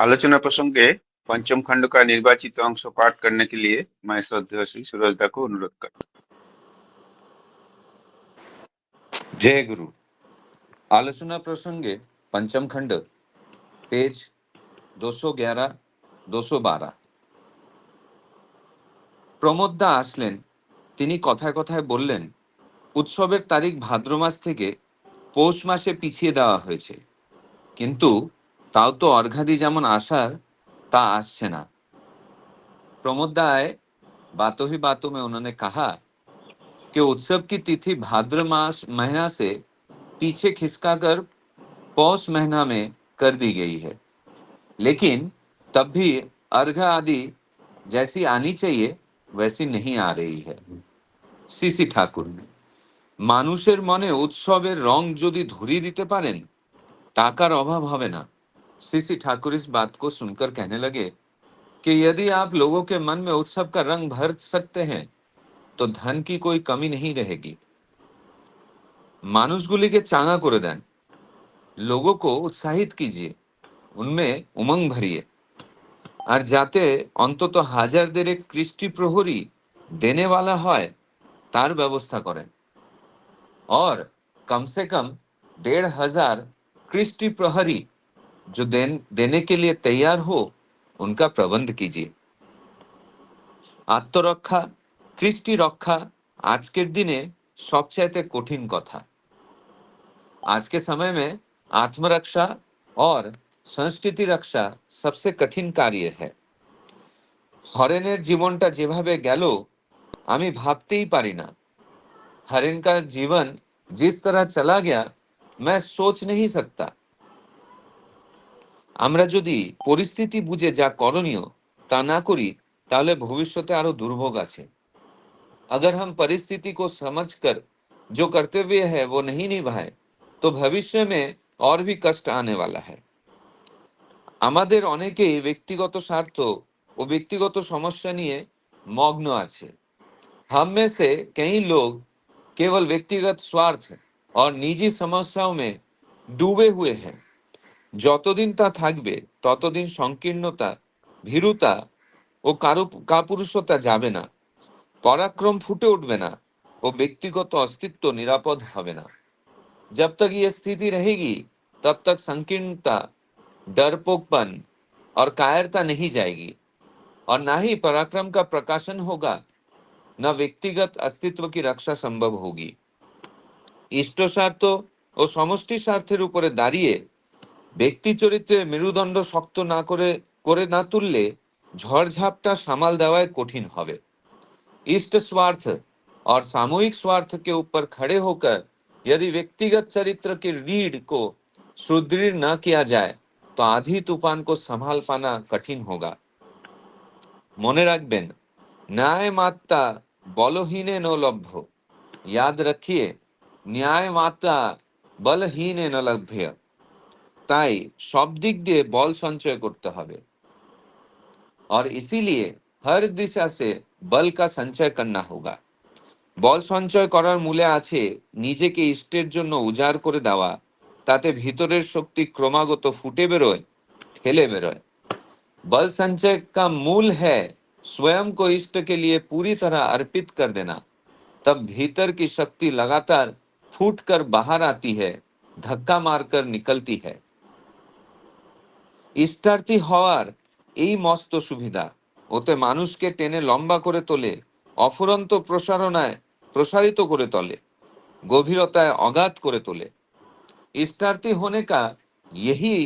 आलोचना प्रसंगे पंचम खंड का निर्वाचित अंश पाठ करने के लिए मैं श्रद्धेय श्री सूरजदा को अनुरोध करता जय गुरु। आलोचना प्रसंगे पंचम खंड पेज 211 212। प्रमोद दा আসলেন। তিনি কথায় কথায় বললেন, উৎসবের তারিখ ভাদ্র মাস থেকে পৌষ মাসে পিছিয়ে দেওয়া হয়েছে, কিন্তু তাও তো অর্ঘাদি যেমন আসার তা আসছে না। प्रमोद दा आए, बातों ही बातों में उन्होंने कहा कि उत्सव की तिथि भाद्र मास महीना से पीछे खिसकाकर पौष महीना में कर दी गई है, लेकिन तब भी अर्घ आदि जैसी आनी चाहिए वैसी नहीं आ रही है। সিসি ঠাকুর, মানুষের মনে উৎসবের রং যদি ধরিয়ে দিতে পারেন, টাকার অভাব হবে না। सीसी ठाकुर इस बात को सुनकर कहने लगे कि यदि आप लोगों के मन में उत्सव का रंग भर सकते हैं तो धन की कोई कमी नहीं रहेगी। মানুষগুলিকে চাঙা করে দেন, लोगों को उत्साहित कीजिए, उनमें उमंग भरिए, আর যাতে অন্তত হাজারদের এক কৃষ্টি প্রহরী देने वाला হয় তার ব্যবস্থা করেন। और कम से कम 1,500 कृष्टि प्रहरी जो देने के लिए तैयार हो उनका प्रबंध कीजिए। आत्मरक्षा, कृष्टि रक्षा आजकेर दिने सबचाइते कठिन कथा। आज के समय में आत्मरक्षा और संस्कृति रक्षा सबसे कठिन कार्य है। हरेनेर जीवनटा जेभावे गेल आमी भाबतेई पारी ना। हरेन का जीवन जिस तरह चला गया मैं सोच नहीं सकता। আমরা যদি পরিস্থিতি বুঝে যা করণীয় তা না করি তাহলে ভবিষ্যতে আরো দুর্ভোগ আছে। अगर हम परिस्थिति को समझकर जो कर्तव्य है वो नहीं निभाए तो भविष्य में और भी कष्ट आने वाला है। আমাদের অনেকেই ব্যক্তিগত স্বার্থ ও ব্যক্তিগত সমস্যা নিয়ে মগ্ন আছে। हम में से कई लोग केवल व्यक्तिगत स्वार्थ और निजी समस्याओं में डूबे हुए हैं। যতদিন তা থাকবে ততদিন সংকীর্ণতা, ভীরুতা ও কাপুরুষতা যাবে না, पराक्रम फुटे उठবে না ও ব্যক্তিগত অস্তিত্ব নিরাপদ হবে না। जब तक ये स्थिति रहेगी तब तक संकीर्णता, डरपोकपन और कायरता नहीं जाएगी और ना ही पराक्रम का प्रकाशन होगा, न व्यक्तिगत अस्तित्व की रक्षा संभव होगी। इष्ट स्वार्थ और समष्टि स्वार्थের উপরে দাঁড়িয়ে ব্যক্তি চরিত্রের মেরুদণ্ড শক্ত না করে না তুললে ঝড়ঝাপটা সামাল দেওয়াই কঠিন হবে। इष्ट स्वार्थ और सामूहिक स्वार्थ के ऊपर खड़े होकर यदि व्यक्तिगत चरित्र की रीढ़ को सुदृढ़ न किया जाए तो आधी तूफान को संभाल पाना कठिन होगा। মনে রাখবেন, न्याय मात्रा बलहीने न लभ्य। याद रखिए, न्याय मात्रा बलहीने न लभ्य। তাই সব দিক দিয়ে বল সঞ্চয় করতে হবে और इसीलिए हर दिशा से बल का संचय करना होगा। বল সঞ্চয় করার মূলে আছে নিজেকে ইষ্টের জন্য উজাড় করে দেওয়া, তাতে ভিতরের শক্তি ক্রমাগত ফুটে বেরোয়, ঠেলে বেরোয়। बल संचय का मूल है स्वयं को इष्ट के लिए पूरी तरह अर्पित कर देना। तब भीतर की शक्ति लगातार फूट कर बाहर आती है, धक्का मारकर निकलती है। ইষ্টার্থী হওয়ার এই মস্ত সুবিধা, ওতে মানুষকে টেনে লম্বা করে তোলে, অফুরন্ত প্রসারিত করে তোলে, গভীরতায় অগাধ করে তোলে। इष्टार्थी होने का यही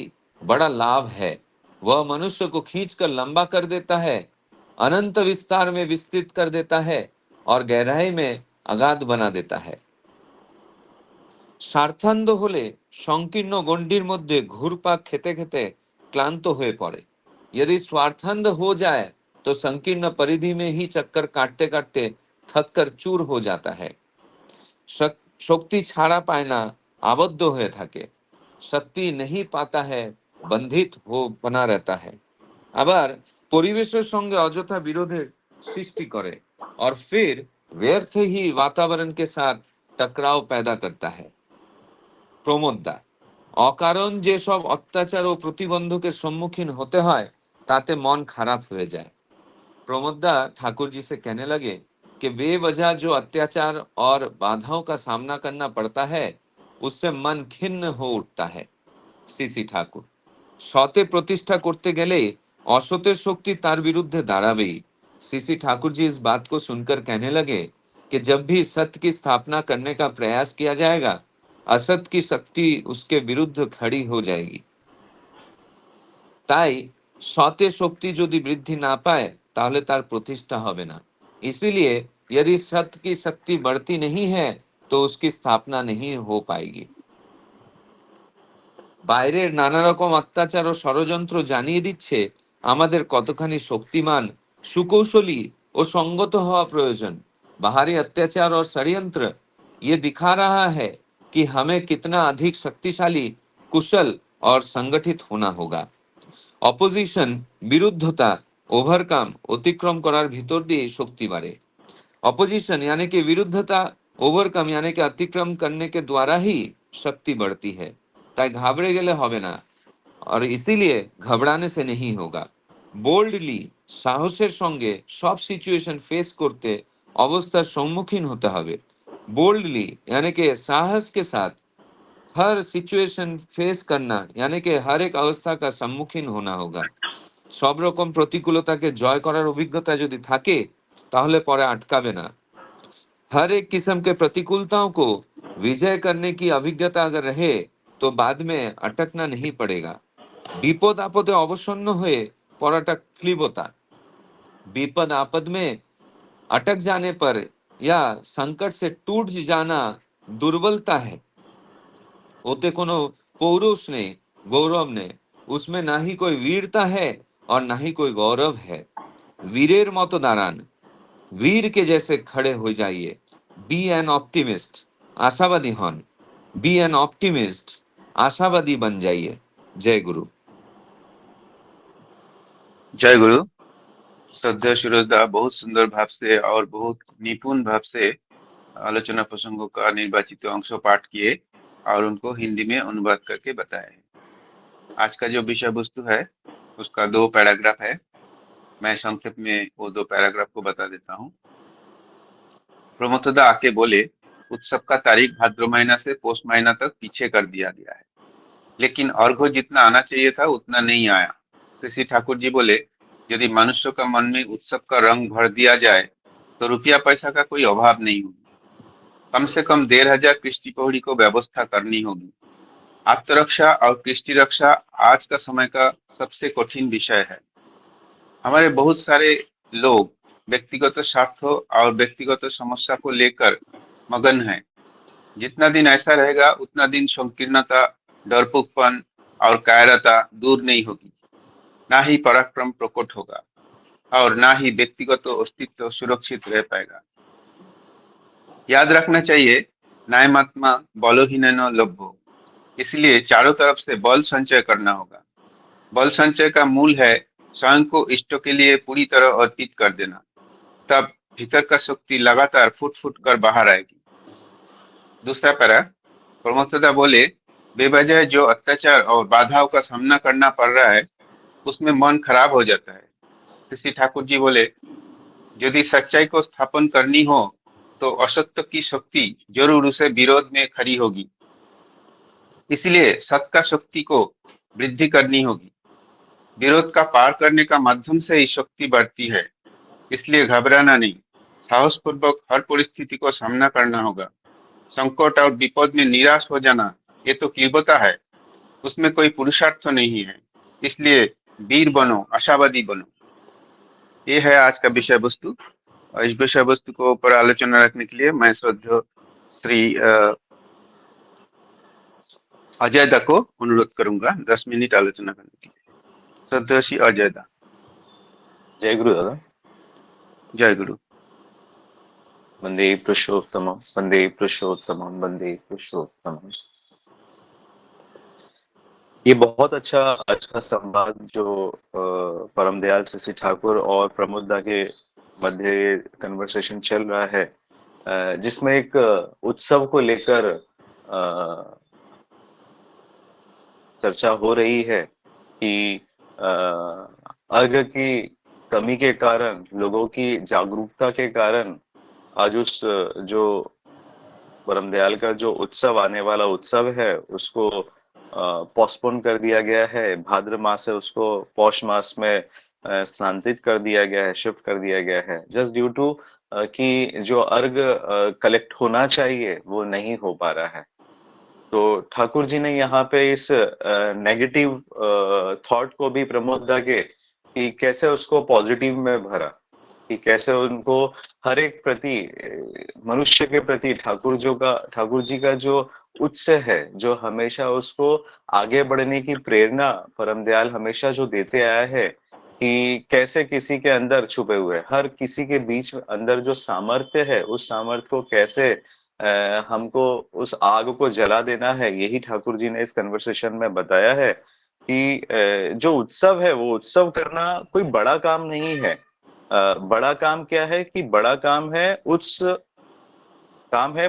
बड़ा लाभ है। वह मनुष्य को खींचकर लंबा कर देता है, अनंत विस्तार में विस्तृत कर देता है और गहराई में अगाध बना देता है। স্বার্থান্ধ হলে সংকীর্ণ গণ্ডির মধ্যে ঘুরপাক খেতে খেতে क्लांत हुए पड़े। यदि स्वार्थांध हो जाए तो संकीर्ण परिधि में ही चक्कर काटते काटते थक कर चूर हो जाता है। शक्ति छाड़ा पाए ना, आबद्ध हुए থাকে, शक्ति नहीं पाता है, बंधित हो बना रहता है। আবার পরিবেশের সঙ্গে অযথা বিরোধের সৃষ্টি করে और फिर व्यर्थ ही वातावरण के साथ टकराव पैदा करता है। প্রমোদ দা, অকারণ যেসব অত্যাচার ও প্রতিবন্ধকের সম্মুখীন হতে হয় তাতে মন খারাপ হয়ে যায়। प्रमोदा ठाकुर जी से कहने लगे कि बेवजह जो अत्याचार और बाधाओं का सामना करना पड़ता है उससे मन खिन्न हो उठता है। सीसी ठाकुर सते प्रतिष्ठा करते गेले असतेर शक्ति तार विरुद्धे दाड़ाबेई। सीसी ठाकुर जी इस बात को सुनकर कहने लगे कि जब भी सत्य की स्थापना करने का प्रयास किया जाएगा असत की शक्ति उसके विरुद्ध खड़ी हो जाएगी। তাই सत्य शक्ति यदि वृद्धि ना पाए ताहले तार प्रतिष्ठा होबे ना। इसीलिए यदि सत्य की शक्ति बढ़ती नहीं है तो उसकी स्थापना नहीं हो पाएगी। বাইরের নানা রকম অত্যাচার ও ষড়যন্ত্র জানিয়ে দিচ্ছে আমাদের কতখানি শক্তিমান, সুকৌশলী ও সঙ্গত হওয়া প্রয়োজন। बाहरी अत्याचार और षड्यंत्र ये दिखा रहा है कि हमें कितना अधिक शक्तिशाली, कुशल और संगठित होना होगा। অপোজিশন বিরুদ্ধতা ওভারকাম অতিক্রম করার ভিতর দিয়ে শক্তি বাড়ে। অপোজিशन यानी कि विरुद्धता ओवरकम यानी कि अतिक्रम करने के द्वारा ही शक्ति बढ़ती है। তাই घाबड़े गेले হবে না और इसीलिए घबराने से नहीं होगा। बोल्डली साहसेर संगे सब सिचुएशन फेस करते अवस्थार सम्मुखीन होते হবে। बोल्डली यानी कि साहस के साथ हर सिचुएशन फेस करना यानी कि हर एक अवस्था का सम्मुखीन होना होगा। सब रकम प्रतिकूलताके जय करार अभिज्ञता यदि थाके ताहले परे आटकाबे ना। हर एक किस्म के प्रतिकूलताओं को विजय करने की अभिज्ञता अगर रहे तो बाद में अटकना नहीं पड़ेगा। विपद आपदे अवसन्न हुए पड़ाटा क्लीबता। विपद आपद में अटक जाने पर या संकट से टूट जाना दुर्बलता है। ओते कोनो पौरुष नहीं, गौरव नहीं। उसमें ना ही कोई वीरता है और ना ही कोई गौरव है। वीरेर मतो दारान, वीर के जैसे खड़े हो जाइए। बी एन ऑप्टिमिस्ट, आशावादी हन। बी एन ऑप्टिमिस्ट, आशावादी बन जाइए। जय गुरु। जय गुरु। श्रद्धेय सुरजदा बहुत सुंदर भाव से और बहुत निपुण भाव से आलोचना प्रसंगों का निर्वाचित अंश पाठ किए और उनको हिंदी में अनुवाद करके बताए। आज का जो विषय वस्तु है उसका 2 पैराग्राफ है। मैं संक्षेप में वो 2 पैराग्राफ को बता देता हूँ। प्रमोददा आके बोले उत्सव का तारीख भाद्र महीना से पोष महीना तक पीछे कर दिया गया है, लेकिन अर्घ्य जितना आना चाहिए था उतना नहीं आया। श्री ठाकुर जी बोले यदि मनुष्य का मन में उत्सव का रंग भर दिया जाए तो रुपया पैसा का कोई अभाव नहीं होगी। कम से कम 1500 कृष्टि पौड़ी को व्यवस्था करनी होगी। आत्मरक्षा और कृष्टि रक्षा आज का समय का सबसे कठिन विषय है। हमारे बहुत सारे लोग व्यक्तिगत स्वार्थ और व्यक्तिगत समस्या को लेकर मगन हैं। जितना दिन ऐसा रहेगा उतना दिन संकीर्णता, डरपोकपन और कायरता दूर नहीं होगी। ना ही पराक्रम प्रकट होगा और ना ही व्यक्तिगत अस्तित्व सुरक्षित रह पाएगा। याद रखना चाहिए न्यायमात्मा बलहीन लभ्यो। इसलिए चारों तरफ से बल संचय करना होगा। बल संचय का मूल है स्वयं को इष्टों के लिए पूरी तरह अर्पित कर देना। तब भीतर का शक्ति लगातार फूट फूट कर बाहर आएगी। दूसरा पैरा, प्रमोददा बोले बेवजह जो अत्याचार और बाधाओं का सामना करना पड़ रहा है उसमें मन खराब हो जाता है। श्री ठाकुर जी बोले यदि सच्चाई को स्थापन करनी हो तो असत्य की शक्ति जरूर उसे विरोध में खड़ी होगी। इसलिए सत्य का शक्ति को वृद्धि करनी होगी। विरोध का पार करने का माध्यम से ही शक्ति बढ़ती है। इसलिए घबराना नहीं, साहस पूर्वक हर परिस्थिति को सामना करना होगा। संकट और विपद में निराश हो जाना ये तो क्लीबता है, उसमें कोई पुरुषार्थ नहीं है। इसलिए वीर बनो, आशावादी बनो। ये है आज का विषय वस्तु। और इस विषय वस्तु को ऊपर आलोचना रखने के लिए मैं श्रद्धेय श्री अजय दा को अनुरोध करूंगा 10 मिनट आलोचना करने के लिए। श्रद्धेय श्री अजय दा। जय गुरु दादा। जय गुरु। वंदे पुरुषोत्तमम, वंदे पुरुषोत्तमम, वंदे पुरुषोत्तमम। ये बहुत अच्छा आज का संवाद जो परम दयाल श्री ठाकुर और प्रमोददा के मध्य कन्वर्सेशन चल रहा है, जिसमें एक उत्सव को लेकर चर्चा हो रही है कि अर्घ की कमी के कारण, लोगों की जागरूकता के कारण आज उस जो परम दयाल का जो उत्सव, आने वाला उत्सव है, उसको पोस्टपोन कर दिया गया है। भाद्र मास है, उसको पौष मास में स्थानांतरित कर दिया गया है, शिफ्ट कर दिया गया है, जस्ट ड्यू टू कि जो अर्घ कलेक्ट होना चाहिए वो नहीं हो पा रहा है। तो ठाकुर जी ने यहाँ पे इस नेगेटिव थॉट को भी प्रमोद दा के कि कैसे उसको पॉजिटिव में भरा, कि कैसे उनको हर एक प्रति मनुष्य के प्रति ठाकुर जी का जो उत्साह है, जो हमेशा उसको आगे बढ़ने की प्रेरणा परम दयाल हमेशा जो देते आया है, कि कैसे किसी के अंदर छुपे हुए, हर किसी के बीच में अंदर जो सामर्थ्य है, उस सामर्थ्य को कैसे हमको उस आग को जला देना है, यही ठाकुर जी ने इस कन्वर्सेशन में बताया है कि जो उत्सव है वो उत्सव करना कोई बड़ा काम नहीं है। बड़ा काम क्या है कि बड़ा काम है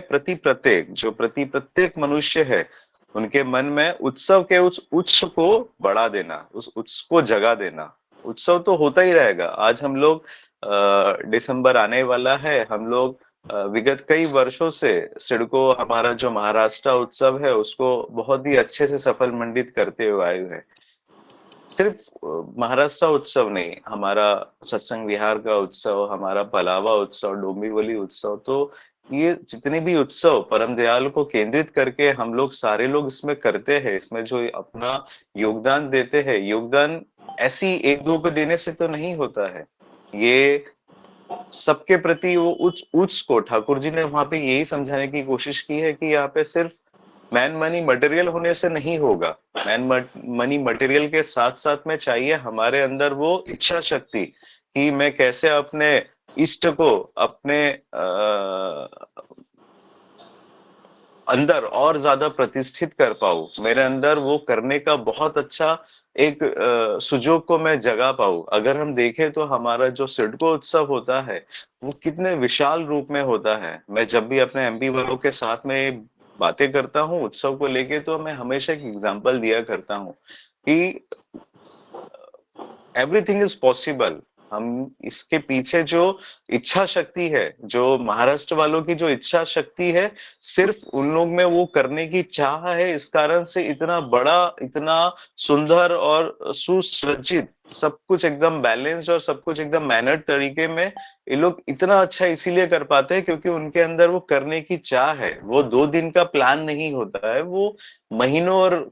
प्रति प्रत्येक मनुष्य है, उनके मन में उत्सव के उस उत्सव को बढ़ा देना, उस उत्सव को जगा देना। उत्सव तो होता ही रहेगा। आज हम लोग दिसंबर आने वाला है, हम लोग विगत कई वर्षों से सिडको, हमारा जो महाराष्ट्र उत्सव है, उसको बहुत ही अच्छे से सफल मंडित करते हुए आए हुए हैं। सिर्फ महाराष्ट्र उत्सव नहीं, हमारा सत्संग विहार का उत्सव, हमारा पलावा उत्सव, डोंबिवली उत्सव, तो ये जितने भी उत्सव परम दयाल को केंद्रित करके हम लोग सारे लोग इसमें करते हैं, इसमें जो अपना योगदान देते हैं, योगदान ऐसी एक दो को देने से तो नहीं होता है। ये सबके प्रति वो उच्च को ठाकुर जी ने वहां पे यही समझाने की कोशिश की है कि यहाँ पे सिर्फ मैन मनी मटेरियल होने से नहीं होगा। मैन मनी मटेरियल के साथ साथ में चाहिए हमारे अंदर वो इच्छा शक्ति, कि मैं कैसे अपने इष्ट को अपने अंदर और ज्यादा प्रतिष्ठित कर पाऊं, मेरे अंदर वो करने का बहुत अच्छा एक सुजोग को मैं जगा पाऊं। अगर हम देखें तो हमारा जो सिडको उत्सव होता है वो कितने विशाल रूप में होता है। मैं जब भी अपने एमपी वालों के साथ में बातें करता हूँ उत्सव को लेके, तो मैं हमेशा एक एग्जाम्पल दिया करता हूँ कि एवरीथिंग इज पॉसिबल। हम इसके पीछे जो इच्छा शक्ति है, जो महाराष्ट्र वालों की जो इच्छा शक्ति है, सिर्फ उन लोग में वो करने की चाह है, इस कारण से इतना बड़ा, इतना सुंदर और सुसज्जित, सब कुछ एकदम बैलेंस्ड और सब कुछ एकदम मैनर्ड तरीके में ये लोग इतना अच्छा इसीलिए कर पाते हैं क्योंकि उनके अंदर वो करने की चाह है। वो 2 दिन का प्लान नहीं होता है, वो महीनों और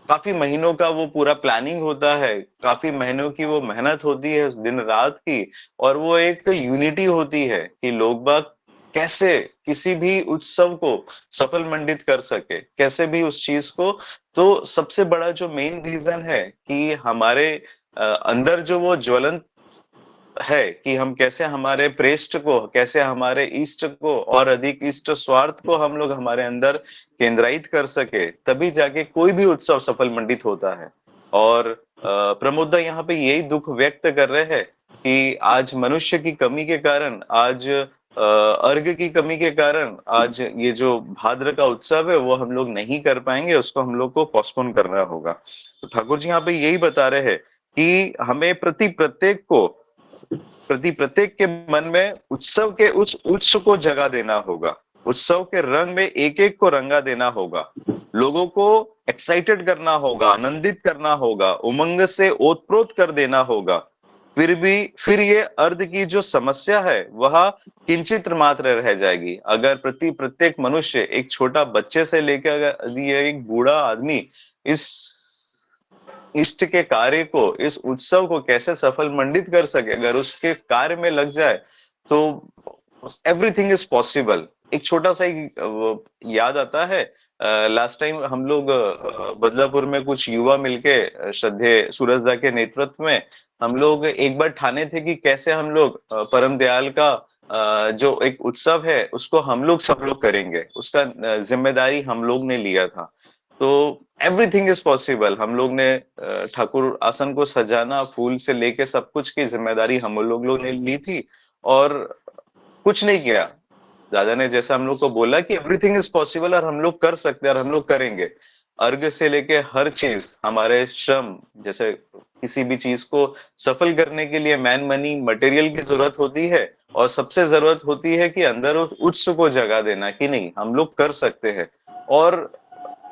काफी महीनों का वो पूरा प्लानिंग होता है, काफी महीनों की वो मेहनत होती है दिन रात की, और वो एक यूनिटी होती है कि लोग बाग कैसे किसी भी उत्सव को सफल मंडित कर सके, कैसे भी उस चीज को। तो सबसे बड़ा जो मेन रीजन है कि हमारे अंदर जो वो ज्वलंत है कि हम कैसे हमारे प्रेष्ठ को, कैसे हमारे इष्ट को और अधिक इष्ट स्वार्थ को हम लोग हमारे अंदर केंद्रित कर सके, तभी जाके कोई भी उत्सव सफल मंडित होता है। और प्रमोदा यहाँ पे यही दुख व्यक्त कर रहे हैं कि आज मनुष्य की कमी के कारण, आज अर्घ की कमी के कारण, आज ये जो भाद्र का उत्सव है वो हम लोग नहीं कर पाएंगे, उसको हम लोग को पोस्टपोन करना होगा। तो ठाकुर जी यहाँ पे यही बता रहे हैं कि हमें प्रति प्रत्येक के मन में उत्सव के उस उत्सव को जगा देना होगा, उत्सव के रंग में एक एक को रंगा देना होगा, लोगों को एक्साइटेड करना होगा, आनंदित करना होगा, उमंग से ओतप्रोत कर देना होगा। फिर ये अर्ध की जो समस्या है वह किंचित मात्र रह जाएगी अगर प्रति प्रत्येक मनुष्य, एक छोटा बच्चे से लेकर अगर एक बूढ़ा आदमी इस इष्ट के कार्य को, इस उत्सव को कैसे सफल मंडित कर सके, अगर उसके कार्य में लग जाए तो एवरीथिंग इज पॉसिबल। एक छोटा सा याद आता है, लास्ट टाइम हम लोग बदलापुर में कुछ युवा मिलके, श्रद्धेय सूरजदा के नेतृत्व में, हम लोग एक बार ठाने थे कि कैसे हम लोग परम दयाल का जो एक उत्सव है उसको हम लोग सब लोग करेंगे, उसका जिम्मेदारी हम लोग ने लिया था। तो एवरीथिंग इज पॉसिबल। हम लोग ने ठाकुर आसन को सजाना, फूल से लेके सब कुछ की जिम्मेदारी हम लोग ने ली थी और कुछ नहीं किया। दादा ने जैसा हम लोग को बोला कि एवरीथिंग इज पॉसिबल और हम लोग कर सकते हैं और हम लोग करेंगे, अर्घ से लेके हर चीज, हमारे श्रम, जैसे किसी भी चीज को सफल करने के लिए मैन मनी मटेरियल की जरूरत होती है, और सबसे जरूरत होती है कि अंदर उस उत्स को जगा देना कि नहीं हम लोग कर सकते हैं। और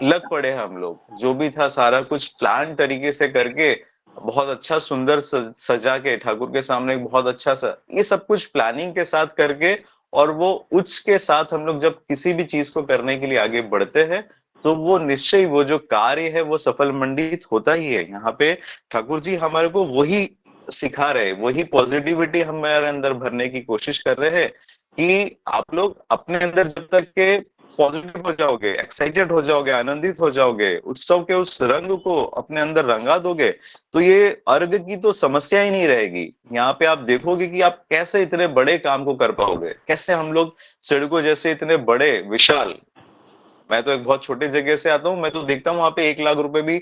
लग पड़े हम लोग, जो भी था सारा कुछ प्लान तरीके से करके, बहुत अच्छा सुंदर सजा के ठाकुर के सामने एक बहुत अच्छा सा, ये सब कुछ प्लानिंग के साथ करके, और वो उच्च के साथ हम लोग जब किसी भी चीज को करने के लिए आगे बढ़ते हैं, तो वो निश्चय वो जो कार्य है वो सफल मंडित होता ही है। यहाँ पे ठाकुर जी हमारे को वही सिखा रहे, वही पॉजिटिविटी हमारे अंदर भरने की कोशिश कर रहे हैं कि आप लोग अपने अंदर जब तक के पॉजिटिव हो जाओगे, एक्साइटेड हो जाओगे, आनंदित हो जाओगे, उत्सव के उस रंग को अपने अंदर रंगा दोगे, तो ये अर्घ की तो समस्या ही नहीं रहेगी। यहाँ पे आप देखोगे कि आप कैसे इतने बड़े काम को कर पाओगे, कैसे हम लोग सड़कों जैसे इतने बड़े विशाल, मैं तो एक बहुत छोटे जगह से आता हूँ, मैं तो देखता हूँ वहां पे 1 लाख रुपए भी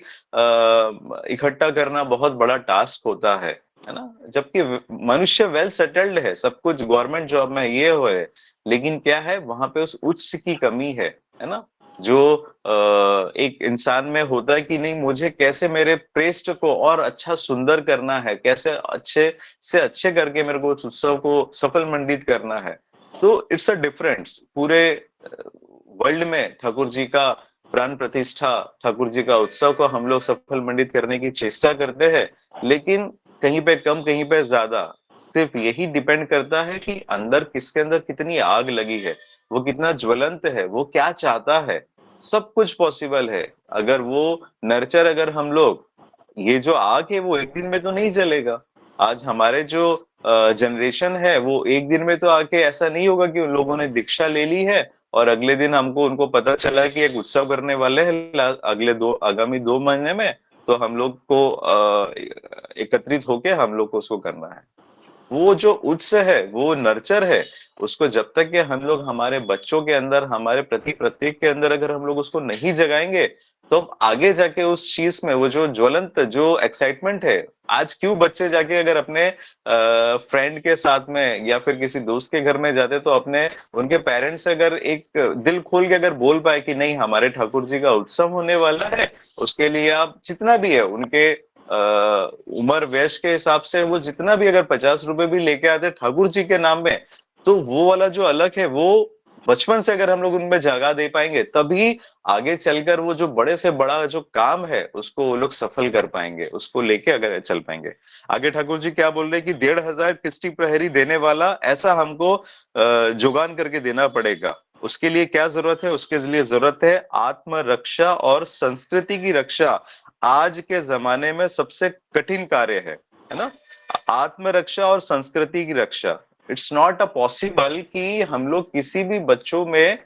इकट्ठा करना बहुत बड़ा टास्क होता है ना। जबकि मनुष्य वेल सेटल्ड है, सब कुछ गवर्नमेंट जॉब में ये हो है, लेकिन क्या है वहां पे उस उच्च की कमी है ना। जो एक इंसान में होता है कि नहीं, मुझे कैसे मेरे प्रेस्ट को और अच्छा सुंदर करना है, कैसे अच्छे से अच्छे करके मेरे को उस उत्सव को सफल मंडित करना है। तो इट्स अ डिफरेंस पूरे वर्ल्ड में। ठाकुर जी का प्राण प्रतिष्ठा, ठाकुर जी का उत्सव को हम लोग सफल मंडित करने की चेष्टा करते हैं, लेकिन कहीं पे कम कहीं पे ज्यादा, सिर्फ यही डिपेंड करता है कि अंदर किसके अंदर कितनी आग लगी है, वो कितना ज्वलंत है, वो क्या चाहता है। सब कुछ पॉसिबल है अगर वो नर्चर, अगर हम लोग, ये जो आग है वो एक दिन में तो नहीं जलेगा। आज हमारे जो जनरेशन है वो एक दिन में तो आके ऐसा नहीं होगा कि उन लोगों ने दीक्षा ले ली है और अगले दिन हमको उनको पता चला कि एक उत्सव करने वाले हैं अगले आगामी 2 महीने में, तो हम लोग को एकत्रित होके हम लोग को उसको करना है। वो जो उत्स है, वो नर्चर है, उसको जब तक कि हम लोग हमारे बच्चों के अंदर, हमारे प्रति प्रत्येक के अंदर अगर हम लोग उसको नहीं जगाएंगे, तो आगे जाके उस चीज में वो जो ज्वलंत जो एक्साइटमेंट है, आज क्यों बच्चे जाके अगर अपने फ्रेंड के साथ में या फिर किसी दोस्त के घर में जाते, तो अपने उनके पेरेंट्स अगर एक दिल खोल के अगर बोल पाए कि नहीं हमारे ठाकुर जी का उत्सव होने वाला है, उसके लिए आप जितना भी है उनके उम्र वयस के हिसाब से वो जितना भी अगर 50 रुपए भी लेके आते ठाकुर जी के नाम में, तो वो वाला जो अलग है वो बचपन से अगर हम लोग उनमें जगा दे पाएंगे, तभी आगे चलकर वो जो बड़े से बड़ा जो काम है उसको वो लोग सफल कर पाएंगे, उसको लेके अगर चल पाएंगे आगे। ठाकुर जी क्या बोल रहे हैं कि 1,500 खिस्टी प्रहरी देने वाला ऐसा हमको जुगान करके देना पड़ेगा। उसके लिए क्या जरूरत है? उसके लिए जरूरत है आत्मरक्षा और संस्कृति की रक्षा। आज के जमाने में सबसे कठिन कार्य है ना, आत्मरक्षा और संस्कृति की रक्षा। इट्स नॉट अ पॉसिबल कि हम लोग किसी भी बच्चों में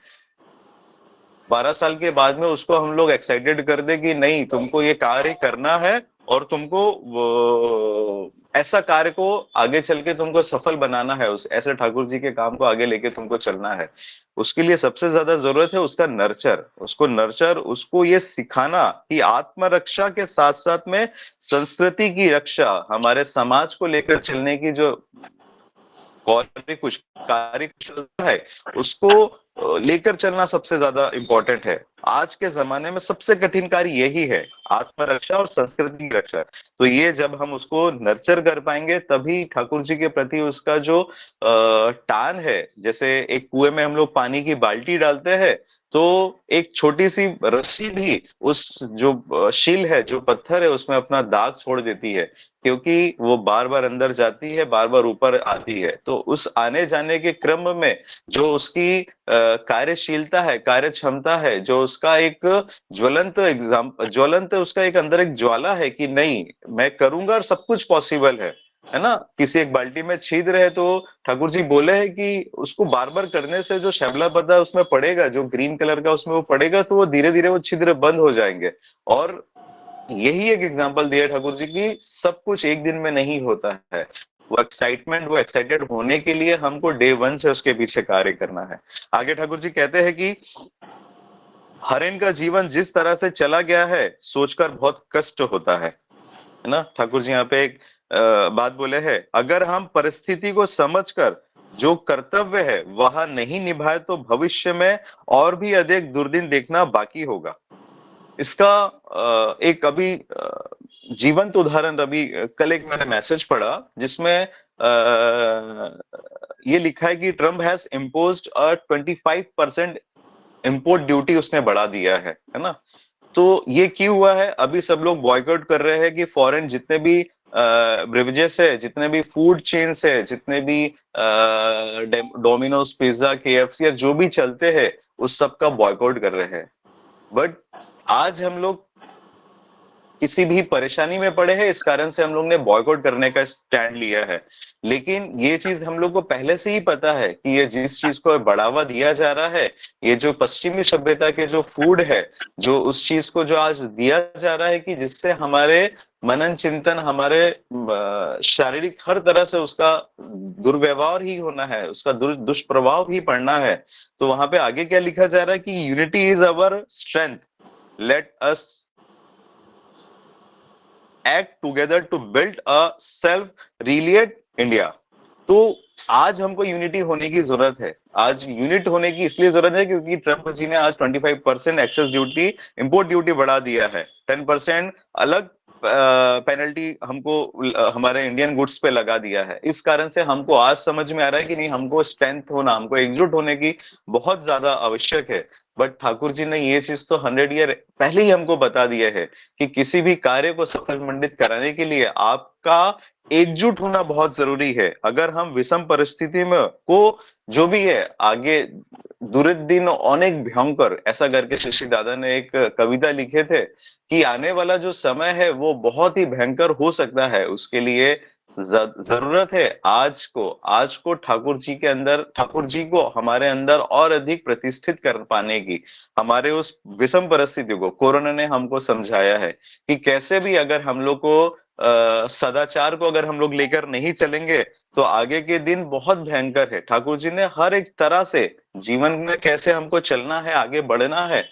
12 साल के बाद में उसको हम लोग एक्साइटेड कर दे कि नहीं तुमको ये कार्य करना है और तुमको ऐसा कार्य को आगे चल के तुमको सफल बनाना है, उस ऐसे ठाकुर जी के काम को आगे लेके तुमको चलना है। उसके लिए सबसे ज्यादा जरूरत है उसका नर्चर, उसको नर्चर, उसको ये सिखाना कि आत्मरक्षा के साथ साथ में संस्कृति की रक्षा, हमारे समाज को लेकर चलने की जो कार्यकुशलता है उसको लेकर चलना सबसे ज्यादा इंपॉर्टेंट है। आज के जमाने में सबसे कठिन कार्य यही है, आत्मरक्षा और संस्कृति की रक्षा। तो ये जब हम उसको नर्चर कर पाएंगे, तभी ठाकुर जी के प्रति उसका जो टान है, जैसे एक कुएं में हम लोग पानी की बाल्टी डालते हैं, तो एक छोटी सी रस्सी भी उस जो शील है, जो पत्थर है, उसमें अपना दाग छोड़ देती है, क्योंकि वो बार बार अंदर जाती है, बार बार ऊपर आती है। तो उस आने जाने के क्रम में जो उसकी कार्यशीलता है, कार्य क्षमता है, जो उसका एक ज्वलंत उसका एक अंदर एक ज्वाला है कि नहीं मैं करूंगा और सब कुछ पॉसिबल है ना। किसी एक बाल्टी में छीद रहे तो ठाकुर जी बोले हैं कि उसको बार बार करने से जो शैवला पता उसमें पड़ेगा, जो ग्रीन कलर का उसमें वो पड़ेगा, तो वो धीरे धीरे वो छिद्र बंद हो जाएंगे। और यही एक एग्जांपल दिया ठाकुर जी की, सब कुछ एक दिन में नहीं होता है। वो एक्साइटमेंट, वो एक्साइटेड होने के लिए हमको डे 1 से उसके पीछे कार्य करना है। आगे ठाकुर जी कहते हैं कि हरेन का जीवन जिस तरह से चला गया है सोचकर बहुत कष्ट होता है ना। ठाकुर जी यहाँ पे एक बात बोले हैं, अगर हम परिस्थिति को समझकर जो कर्तव्य है वह नहीं निभाए तो भविष्य में और भी अधिक दुर्दिन देखना बाकी होगा। इसका एक अभी जीवंत उदाहरण, अभी कल एक मैंने मैसेज पढ़ा जिसमें ये लिखा है कि Trump has imposed a 25% import duty उसने बढ़ा दिया है ना। तो ये क्यों हुआ है? अभी सब लोग बॉयकॉट कर रहे हैं कि फॉरेन जितने भी ब्रिवजेस है, जितने भी फूड चेन्स है, जितने भी डोमिनोज, पिज्जा, केएफसी और जो भी चलते हैं उस सब का बॉयकॉट कर रहे हैं। बट आज हम लोग किसी भी परेशानी में पड़े हैं, इस कारण से हम लोग ने बॉयकॉट करने का स्टैंड लिया है। लेकिन ये चीज हम लोग को पहले से ही पता है कि ये जिस चीज को बढ़ावा दिया जा रहा है, ये जो पश्चिमी सभ्यता के जो फूड है, जो उस चीज को जो आज दिया जा रहा है कि जिससे हमारे मनन चिंतन, हमारे शारीरिक हर तरह से उसका दुर्व्यवहार ही होना है, उसका दुष्प्रभाव ही पड़ना है। तो वहां पे आगे क्या लिखा जा रहा है कि unity is our strength, let us act together to build a self reliant India. तो आज हमको यूनिटी होने की जरूरत है। आज यूनिट होने की इसलिए जरूरत है क्योंकि ट्रंप जी ने आज 25% एक्सेस ड्यूटी, इंपोर्ट ड्यूटी बढ़ा दिया है। 10% अलग पेनल्टी हमको हमारे इंडियन गुड्स पे लगा दिया है। इस कारण से हमको आज समझ में आ रहा है कि नहीं, हमको स्ट्रेंथ होना, हमको एकजुट होने की बहुत ज्यादा आवश्यक है। बट ठाकुर जी ने ये चीज तो 100 ईयर पहले ही हमको बता दिया है कि किसी भी कार्य को सफल मंडित कराने के लिए आपका एकजुट होना बहुत जरूरी है। अगर हम विषम परिस्थिति में को जो भी है आगे दुर्दिन अनेक भयंकर, ऐसा करके शशि दादा ने एक कविता लिखे थे कि आने वाला जो समय है वो बहुत ही भयंकर हो सकता है। उसके लिए जरूरत है आज को ठाकुर जी के अंदर, ठाकुर जी को हमारे अंदर और अधिक प्रतिष्ठित कर पाने की। हमारे उस विषम परिस्थिति को कोरोना ने हमको समझाया है कि कैसे भी अगर हम लोग को सदाचार को अगर हम लोग लेकर नहीं चलेंगे तो आगे के दिन बहुत भयंकर है। ठाकुर जी ने हर एक तरह से जीवन में कैसे हमको चलना है, आगे बढ़ना है,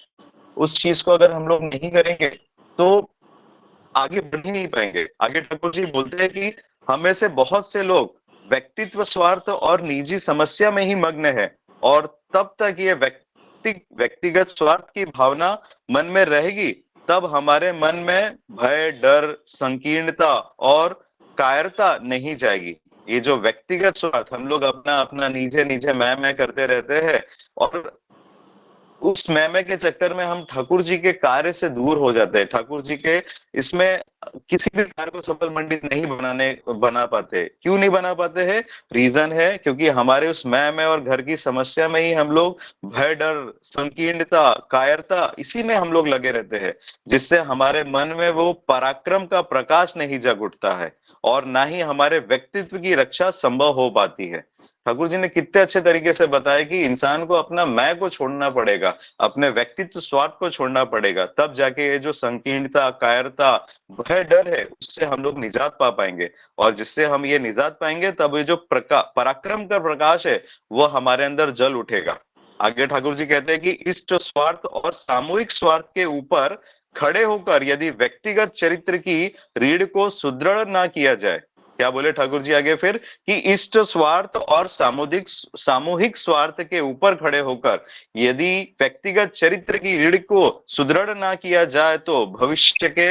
उस चीज को अगर हम लोग नहीं करेंगे तो आगे बढ़ ही नहीं पाएंगे। आगे ठाकुर जी बोलते हैं कि हमें से बहुत से लोग व्यक्तित्व स्वार्थ और निजी समस्या में ही मग्न है, और तब तक ये व्यक्तिगत स्वार्थ की भावना मन में रहेगी तब हमारे मन में भय, डर, संकीर्णता और कायरता नहीं जाएगी। ये जो व्यक्तिगत स्वार्थ, हम लोग अपना अपना नीचे नीचे मैं करते रहते हैं और उस मैं के चक्कर में हम ठाकुर जी के कार्य से दूर हो जाते हैं। ठाकुर जी के इसमें किसी भी कार्य को सफल मंडित नहीं बना पाते। क्यों नहीं बना पाते हैं? रीजन है क्योंकि हमारे उस मैं और घर की समस्या में ही हम लोग भय, डर, संकीर्णता, कायरता, इसी में हम लोग लगे रहते हैं, जिससे हमारे मन में वो पराक्रम का प्रकाश नहीं जग उठता है और ना ही हमारे व्यक्तित्व की रक्षा संभव हो पाती है। ठाकुर जी ने कितने अच्छे तरीके से बताया कि इंसान को अपना मैं को छोड़ना पड़ेगा, अपने व्यक्तित्व स्वार्थ को छोड़ना पड़ेगा, तब जाके ये जो संकीर्णता, कायरता, भय, डर है उससे हम लोग निजात पा पाएंगे। और जिससे हम ये निजात पाएंगे तब ये जो पराक्रम का प्रकाश है वो हमारे अंदर जल उठेगा। आगे ठाकुर जी कहते हैं कि इष्ट स्वार्थ और सामूहिक स्वार्थ के ऊपर खड़े होकर यदि व्यक्तिगत चरित्र की रीढ़ को सुदृढ़ ना किया जाए, क्या बोले ठाकुर जी आगे फिर कि इष्ट स्वार्थ और सामूहिक स्वार्थ के ऊपर खड़े होकर यदि व्यक्तिगत चरित्र की रीढ़ को सुदृढ़ ना किया जाए तो भविष्य के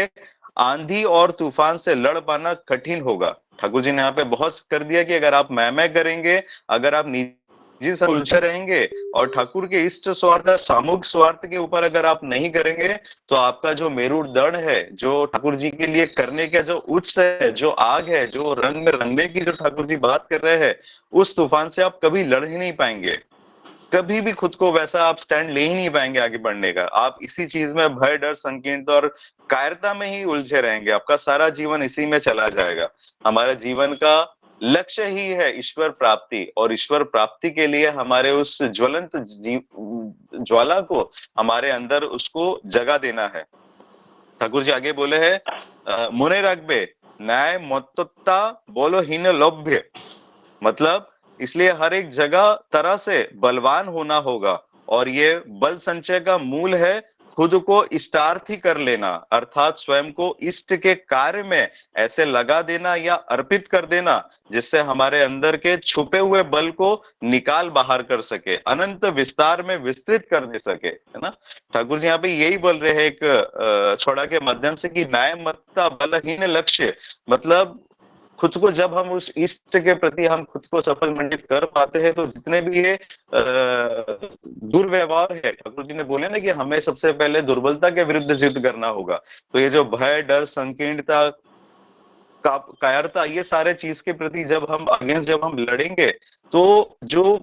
आंधी और तूफान से लड़ पाना कठिन होगा। ठाकुर जी ने यहाँ पे बहुत कर दिया कि अगर आप मैं करेंगे, अगर आप निजी से उलझे रहेंगे और ठाकुर के इष्ट स्वार्थ और सामूहिक स्वार्थ के ऊपर अगर आप नहीं करेंगे तो आपका जो मेरुदंड है, जो ठाकुर जी के लिए करने का जो उच्च है, जो आग है, जो रंग में रंगने की जो ठाकुर जी बात कर रहे हैं, उस तूफान से आप कभी लड़ ही नहीं पाएंगे। कभी भी खुद को वैसा आप स्टैंड ले ही नहीं पाएंगे आगे बढ़ने का। आप इसी चीज में भय, डर, संकीर्णता और कायरता में ही उलझे रहेंगे। आपका सारा जीवन इसी में चला जाएगा। हमारे जीवन का लक्ष्य ही है ईश्वर प्राप्ति, और ईश्वर प्राप्ति के लिए हमारे उस ज्वलंत ज्वाला को हमारे अंदर उसको जगा देना है। ठाकुर जी आगे बोले हैं मुने रखबे न्याय मतोत्ता बोलो हीन लभ्य, मतलब इसलिए हर एक जगह तरह से बलवान होना होगा, और ये बल संचय का मूल है खुद को इष्टार्थी कर लेना, अर्थात स्वयं को इष्ट के कार्य में ऐसे लगा देना या अर्पित कर देना जिससे हमारे अंदर के छुपे हुए बल को निकाल बाहर कर सके, अनंत विस्तार में विस्तृत कर दे सके, है ना। ठाकुर जी यहाँ पे यही बोल रहे हैं एक छोड़ा के माध्यम से कि न्याय मत्ता बलहीन लक्ष्य, मतलब खुद को जब हम उस इष्ट के प्रति हम खुद को सफल मंडित कर पाते हैं तो जितने भी ये दुर्व्यवहार है, ठाकुर जी ने बोले ना कि हमें सबसे पहले दुर्बलता के विरुद्ध जिद करना होगा, तो ये जो भय, डर, संकीर्णता, कायरता, ये सारे चीज के प्रति जब हम अगेंस्ट जब हम लड़ेंगे तो जो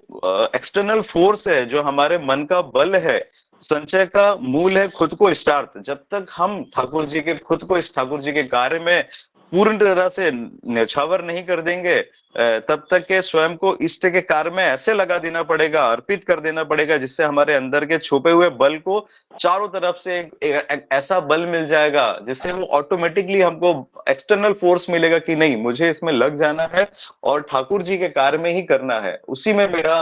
एक्सटर्नल फोर्स है, जो हमारे मन का बल है, संचय का मूल है खुद को इष्टार्थ। जब तक हम ठाकुर जी के खुद को इस ठाकुर जी के कार्य में पूर्ण तरह से न्यौछावर नहीं कर देंगे, तब तक के स्वयं को इष्ट के कार्य में ऐसे लगा देना पड़ेगा, अर्पित कर देना पड़ेगा जिससे हमारे अंदर के छुपे हुए बल को चारों तरफ से एक ऐसा बल मिल जाएगा जिससे वो ऑटोमेटिकली हमको एक्सटर्नल फोर्स मिलेगा कि नहीं, मुझे इसमें लग जाना है और ठाकुर जी के कार्य में ही करना है, उसी में मेरा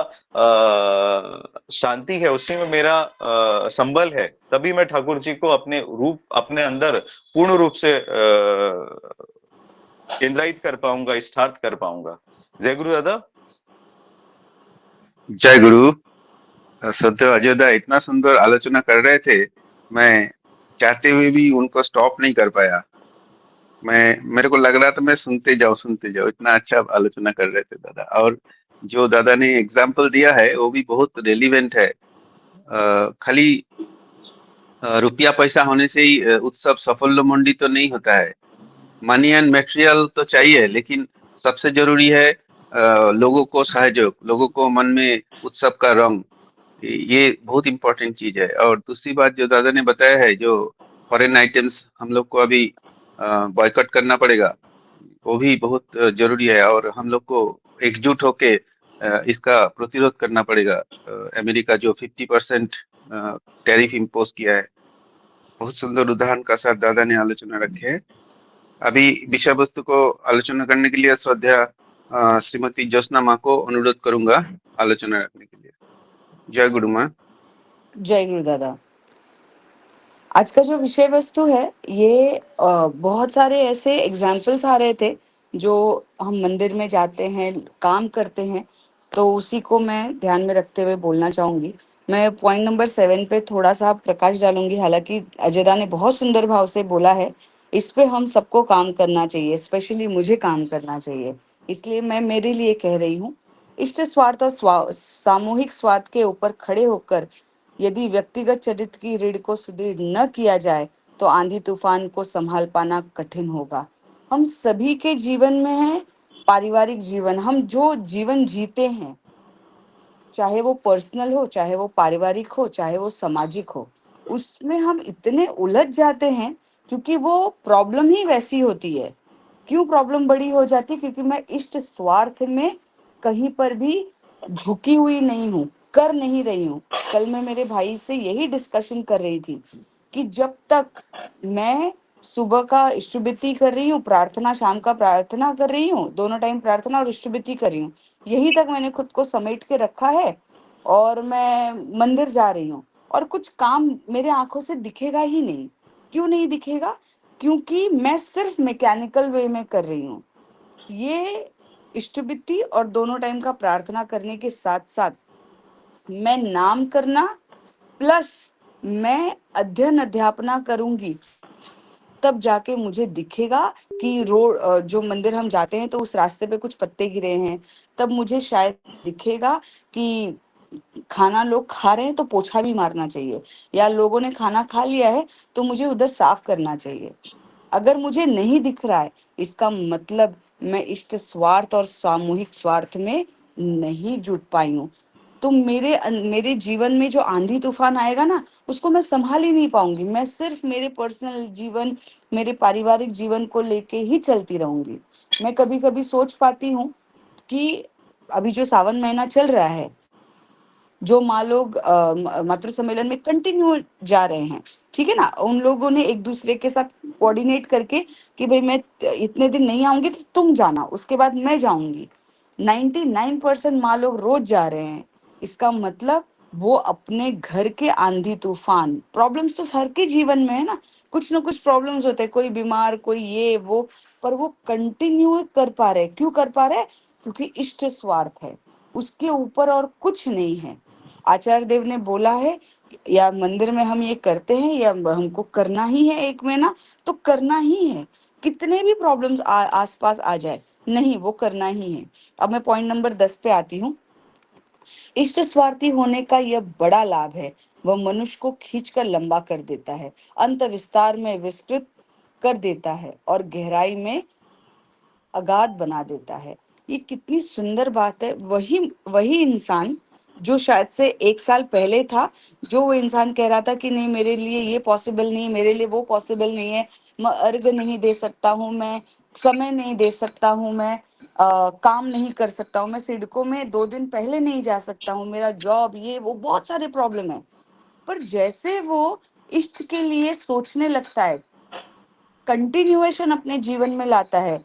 शांति है, उसी में मेरा संबल है, तभी मैं ठाकुर जी को अपने रूप अपने अंदर पूर्ण रूप से केंद्रित कर पाऊंगा, इष्टार्थ कर पाऊंगा। जय गुरु दादा। जय गुरु। श्रद्धेय अजयदा इतना सुंदर आलोचना कर रहे थे, मैं चाहते हुए भी उनको स्टॉप नहीं कर पाया। मेरे को लग रहा था मैं सुनते जाओ, इतना अच्छा आलोचना कर रहे थे दादा। और जो दादा ने एग्जाम्पल दिया है वो भी बहुत रेलिवेंट है। खाली रुपया पैसा होने से ही उत्सव सफल मंडी तो नहीं होता है। मनी एंड मटेरियल तो चाहिए, लेकिन सबसे जरूरी है लोगों को सहयोग, लोगों को मन में उत्सव का रंग, ये बहुत इंपॉर्टेंट चीज है। और दूसरी बात जो दादा ने बताया है, जो फॉरेन आइटम्स हम लोग को अभी बॉयकॉट करना पड़ेगा, वो भी बहुत जरूरी है। और हम लोग को एकजुट होके इसका प्रतिरोध करना पड़ेगा। अमेरिका जो 50% टैरिफ इम्पोज किया है, बहुत सुंदर उदाहरण का साथ दादा ने आलोचना रखी है। अभी विषय वस्तु को आलोचना करने के लिए श्रद्धा श्रीमती ज्योत्सना माँ को अनुरोध करूंगा आलोचना रखने के लिए। जय गुरु माँ। जय गुरु दादा। आज का जो विषय वस्तु है ये बहुत सारे ऐसे एग्जाम्पल्स आ रहे थे जो हम मंदिर में जाते हैं, काम करते हैं, तो उसी को मैं ध्यान में रखते हुए बोलना चाहूंगी। मैं पॉइंट नंबर 7 पे थोड़ा सा प्रकाश डालूंगी। हालांकि अजयदा ने बहुत सुंदर भाव से बोला है, इस पे हम सबको काम करना चाहिए, स्पेशली मुझे काम करना चाहिए, इसलिए मैं मेरे लिए कह रही हूँ। इष्ट स्वार्थ और सामूहिक स्वार्थ के ऊपर खड़े होकर यदि व्यक्तिगत चरित्र की रीढ़ को सुदृढ़ न किया जाए तो आंधी तूफान को संभाल पाना कठिन होगा। हम सभी के जीवन में है पारिवारिक जीवन, हम जो जीवन जीते हैं, चाहे वो पर्सनल हो, चाहे वो पारिवारिक हो, चाहे वो सामाजिक हो, उसमें हम इतने उलझ जाते हैं क्योंकि वो प्रॉब्लम ही वैसी होती है। क्यों प्रॉब्लम बड़ी हो जाती है? क्योंकि मैं इष्ट स्वार्थ में कहीं पर भी झुकी हुई नहीं हूँ, कर नहीं रही हूँ। कल मैं मेरे भाई से यही डिस्कशन कर रही थी कि जब तक मैं सुबह का इष्टवृत्ति कर रही हूँ, प्रार्थना शाम का प्रार्थना कर रही हूँ, दोनों टाइम प्रार्थना और इष्टवृत्ति कर रही हूँ, यही तक मैंने खुद को समेट के रखा है और मैं मंदिर जा रही हूँ और कुछ काम मेरे आंखों से दिखेगा ही नहीं। क्यों नहीं दिखेगा? क्योंकि मैं सिर्फ मैकेनिकल वे में कर रही हूँ। ये इष्टवृत्ति और दोनों टाइम का प्रार्थना करने के साथ साथ मैं नाम करना प्लस मैं अध्ययन अध्यापना करूंगी, तब जाके मुझे दिखेगा कि रोड जो मंदिर हम जाते हैं तो उस रास्ते पे कुछ पत्ते गिरे हैं, तब मुझे शायद दिखेगा कि खाना लोग खा रहे हैं तो पोछा भी मारना चाहिए, या लोगों ने खाना खा लिया है तो मुझे उधर साफ करना चाहिए। अगर मुझे नहीं दिख रहा है, इसका मतलब मैं इष्ट स्वार्थ और सामूहिक स्वार्थ में नहीं जुट पाई हूँ। तो मेरे जीवन में जो आंधी तूफान आएगा ना, उसको मैं संभाल ही नहीं पाऊंगी। मैं सिर्फ मेरे पर्सनल जीवन, मेरे पारिवारिक जीवन को लेके ही चलती रहूंगी। मैं कभी कभी सोच पाती हूँ कि अभी जो सावन महीना चल रहा है, जो माँ लोग मातृ सम्मेलन में कंटिन्यू जा रहे हैं, ठीक है ना, उन लोगों ने एक दूसरे के साथ कोऑर्डिनेट करके कि भाई मैं इतने दिन नहीं आऊंगी तो तुम जाना, उसके बाद मैं जाऊंगी। 99% माँ लोग रोज जा रहे हैं। इसका मतलब वो अपने घर के आंधी तूफान, प्रॉब्लम्स तो हर के जीवन में है ना, कुछ ना कुछ प्रॉब्लम्स होते हैं, कोई बीमार, कोई ये वो, पर वो कंटिन्यू कर पा रहे, क्यों कर पा रहे? क्योंकि इष्ट स्वार्थ है, उसके ऊपर और कुछ नहीं है। आचार्य देव ने बोला है, या मंदिर में हम ये करते हैं या हमको करना ही है एक महीना, तो करना ही है, कितने भी प्रॉब्लम्स आसपास आ जाए, नहीं वो करना ही है। अब मैं पॉइंट नंबर 10 पे आती हूँ। इष्ट स्वार्थी होने का यह बड़ा लाभ है, वह मनुष्य को खींचकर लंबा कर देता है, अंत विस्तार में विस्तृत कर देता है और गहराई में अगाध बना देता है। ये कितनी सुंदर बात है। वही वही इंसान जो शायद से 1 साल पहले था, जो वो इंसान कह रहा था कि नहीं मेरे लिए ये पॉसिबल नहीं, मेरे लिए वो पॉसिबल नहीं है, मैं अर्घ नहीं दे सकता हूँ, मैं समय नहीं दे सकता हूँ, मैं काम नहीं कर सकता हूँ, मैं सिडको में 2 दिन पहले नहीं जा सकता हूँ, मेरा जॉब ये वो बहुत सारे प्रॉब्लम है। पर जैसे वो इष्ट के लिए सोचने लगता है, कंटिन्यूएशन अपने जीवन में लाता है,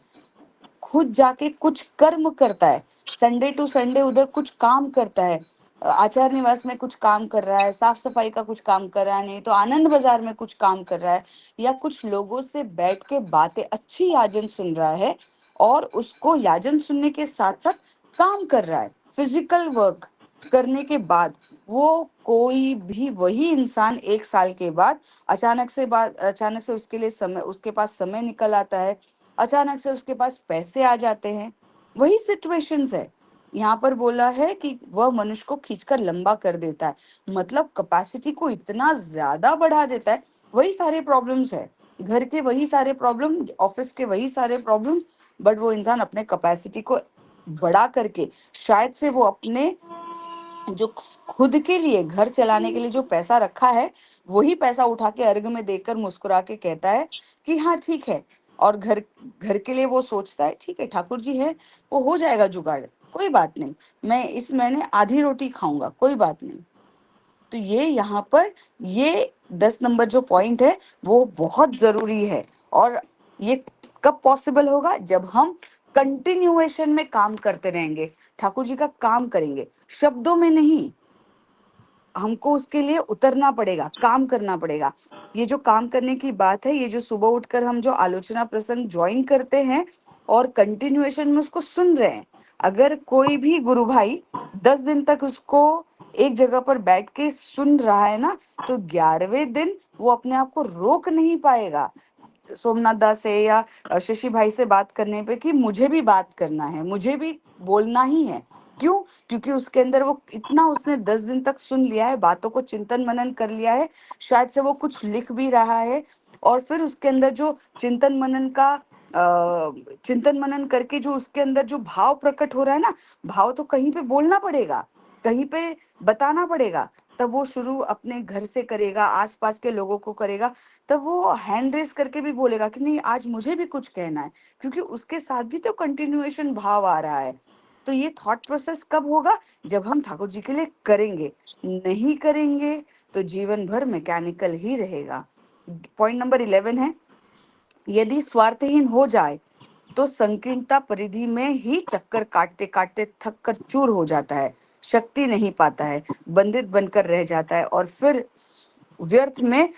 खुद जाके कुछ कर्म करता है, संडे टू संडे उधर कुछ काम करता है, आचार निवास में कुछ काम कर रहा है, साफ सफाई का कुछ काम कर रहा है, नहीं तो आनंद बाजार में कुछ काम कर रहा है, या कुछ लोगों से बैठ के बातें, अच्छी याजन सुन रहा है, और उसको याजन सुनने के साथ साथ काम कर रहा है, फिजिकल वर्क करने के बाद वो कोई भी वही इंसान 1 साल के बाद अचानक से उसके लिए समय, उसके पास समय निकल आता है, अचानक से उसके पास पैसे आ जाते हैं। वही सिचुएशंस है। यहाँ पर बोला है कि वह मनुष्य को खींचकर लंबा कर देता है, मतलब कैपेसिटी को इतना ज्यादा बढ़ा देता है। वही सारे प्रॉब्लम्स है, घर के वही सारे प्रॉब्लम, ऑफिस के वही सारे प्रॉब्लम, बट वो इंसान अपने कैपेसिटी को बढ़ा करके, शायद से वो अपने जो खुद के लिए, घर चलाने के लिए जो पैसा रखा है, वही पैसा उठा के अर्घ में देकर मुस्कुरा के कहता है कि हाँ ठीक है। और घर घर के लिए वो सोचता है ठीक है ठाकुर जी है, वो हो जाएगा जुगाड़, कोई बात नहीं, मैं इस महीने आधी रोटी खाऊंगा, कोई बात नहीं। तो ये यहाँ पर ये 10 नंबर जो पॉइंट है वो बहुत जरूरी है। और ये कब पॉसिबल होगा? जब हम कंटिन्यूएशन में काम करते रहेंगे, ठाकुर जी का काम करेंगे, शब्दों में नहीं, हमको उसके लिए उतरना पड़ेगा, काम करना पड़ेगा। ये जो काम करने की बात है, ये जो सुबह उठकर हम जो आलोचना प्रसंग ज्वाइन करते हैं और कंटिन्यूएशन में उसको सुन रहे हैं, अगर कोई भी गुरु भाई 10 दिन तक उसको एक जगह पर बैठ के सुन रहा है ना, तो 11वें दिन वो अपने आप को रोक नहीं पाएगा सोमनाथ दास से या शशि भाई से बात करने पे कि मुझे भी बात करना है, मुझे भी बोलना ही है। क्यों? क्योंकि उसके अंदर वो इतना, उसने 10 दिन तक सुन लिया है, बातों को चिंतन मनन कर लिया है, शायद से वो कुछ लिख भी रहा है, और फिर उसके अंदर जो चिंतन मनन करके जो उसके अंदर जो भाव प्रकट हो रहा है ना, भाव तो कहीं पे बोलना पड़ेगा, कहीं पे बताना पड़ेगा, तब वो शुरू अपने घर से करेगा, आसपास के लोगों को करेगा, तब वो हैंड रेस करके भी बोलेगा कि नहीं आज मुझे भी कुछ कहना है, क्योंकि उसके साथ भी तो कंटिन्यूएशन भाव आ रहा है। तो ये थॉट प्रोसेस कब होगा? जब हम ठाकुर जी के लिए करेंगे, नहीं करेंगे तो जीवन भर मैकेनिकल ही रहेगा। पॉइंट नंबर 11 है, यदि स्वार्थहीन हो जाए तो संकीर्णता परिधि में ही चक्कर काटते काटते थक कर चूर हो जाता है, शक्ति नहीं पाता है, बंधित बनकर रह जाता है, और फिर व्यर्थ में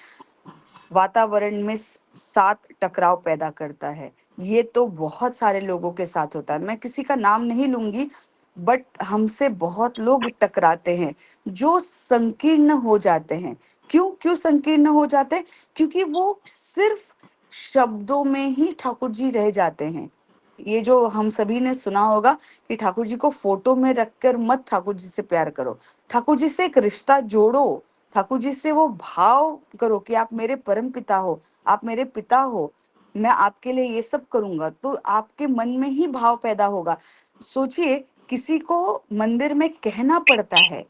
वातावरण में साथ टकराव पैदा करता है। ये तो बहुत सारे लोगों के साथ होता है, मैं किसी का नाम नहीं लूंगी, बट हमसे बहुत लोग टकराते हैं जो संकीर्ण हो जाते हैं। क्यों क्यों संकीर्ण हो जाते हैं? क्योंकि वो सिर्फ शब्दों में ही ठाकुर जी रह जाते हैं। ये जो हम सभी ने सुना होगा कि ठाकुर जी को फोटो में रखकर मत ठाकुर जी से प्यार करो, ठाकुर जी से एक रिश्ता जोड़ो, ठाकुर जी से वो भाव करो कि आप मेरे परम पिता हो, आप मेरे पिता हो, मैं आपके लिए ये सब करूंगा, तो आपके मन में ही भाव पैदा होगा। सोचिए, किसी को मंदिर में कहना पड़ता है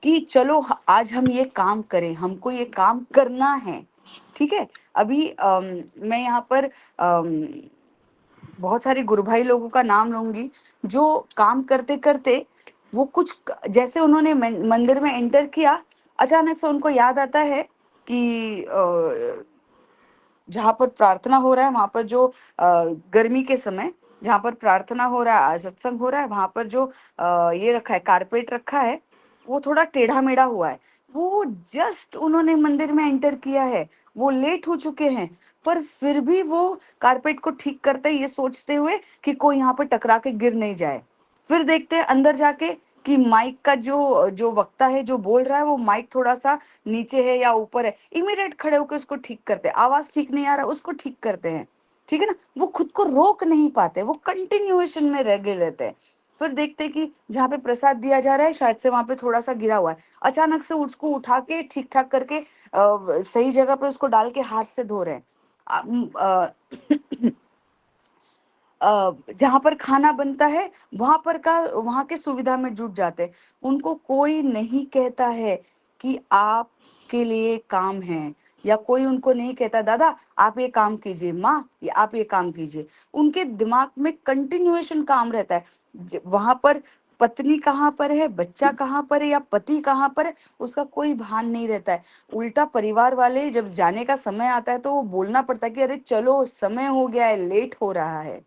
कि चलो आज हम ये काम करें, हमको ये काम करना है, ठीक है। अभी मैं यहाँ पर बहुत सारे गुरु भाई लोगों का नाम लूंगी, जो काम करते करते वो कुछ जैसे उन्होंने मंदिर में एंटर किया, अचानक से उनको याद आता है कि जहाँ पर प्रार्थना हो रहा है वहां पर जो गर्मी के समय जहाँ पर प्रार्थना हो रहा है, सत्संग हो रहा है, वहां पर जो ये रखा है, कारपेट रखा है, वो थोड़ा टेढ़ा मेढ़ा हुआ है, वो जस्ट उन्होंने मंदिर में एंटर किया है, वो लेट हो चुके हैं, पर फिर भी वो कारपेट को ठीक करते ये सोचते हुए कि कोई यहाँ पे टकरा के गिर नहीं जाए। फिर देखते हैं अंदर जाके कि माइक का जो जो वक्ता है जो बोल रहा है वो माइक थोड़ा सा नीचे है या ऊपर है, इमीडिएट खड़े होकर उसको ठीक करते हैं, आवाज ठीक नहीं आ रहा उसको ठीक करते हैं। ठीक है ना, वो खुद को रोक नहीं पाते, वो कंटिन्यूएशन में रह गए रहते हैं। फिर देखते हैं कि जहाँ पे प्रसाद दिया जा रहा है शायद से वहां पे थोड़ा सा गिरा हुआ है, अचानक से उसको उठा के ठीक ठाक करके सही जगह पे उसको डाल के हाथ से धो रहे हैं। जहां पर खाना बनता है वहां के सुविधा में जुट जाते हैं। उनको कोई नहीं कहता है कि आपके लिए काम है, या कोई उनको नहीं कहता दादा आप ये काम कीजिए, माँ ये आप ये काम कीजिए। उनके दिमाग में कंटिन्यूएशन काम रहता है। वहां पर पत्नी कहाँ पर है, बच्चा कहाँ पर है, या पति कहाँ पर है, उसका कोई भान नहीं रहता है। उल्टा परिवार वाले जब जाने का समय आता है तो वो बोलना पड़ता है कि अरे चलो समय हो गया है, लेट हो रहा है।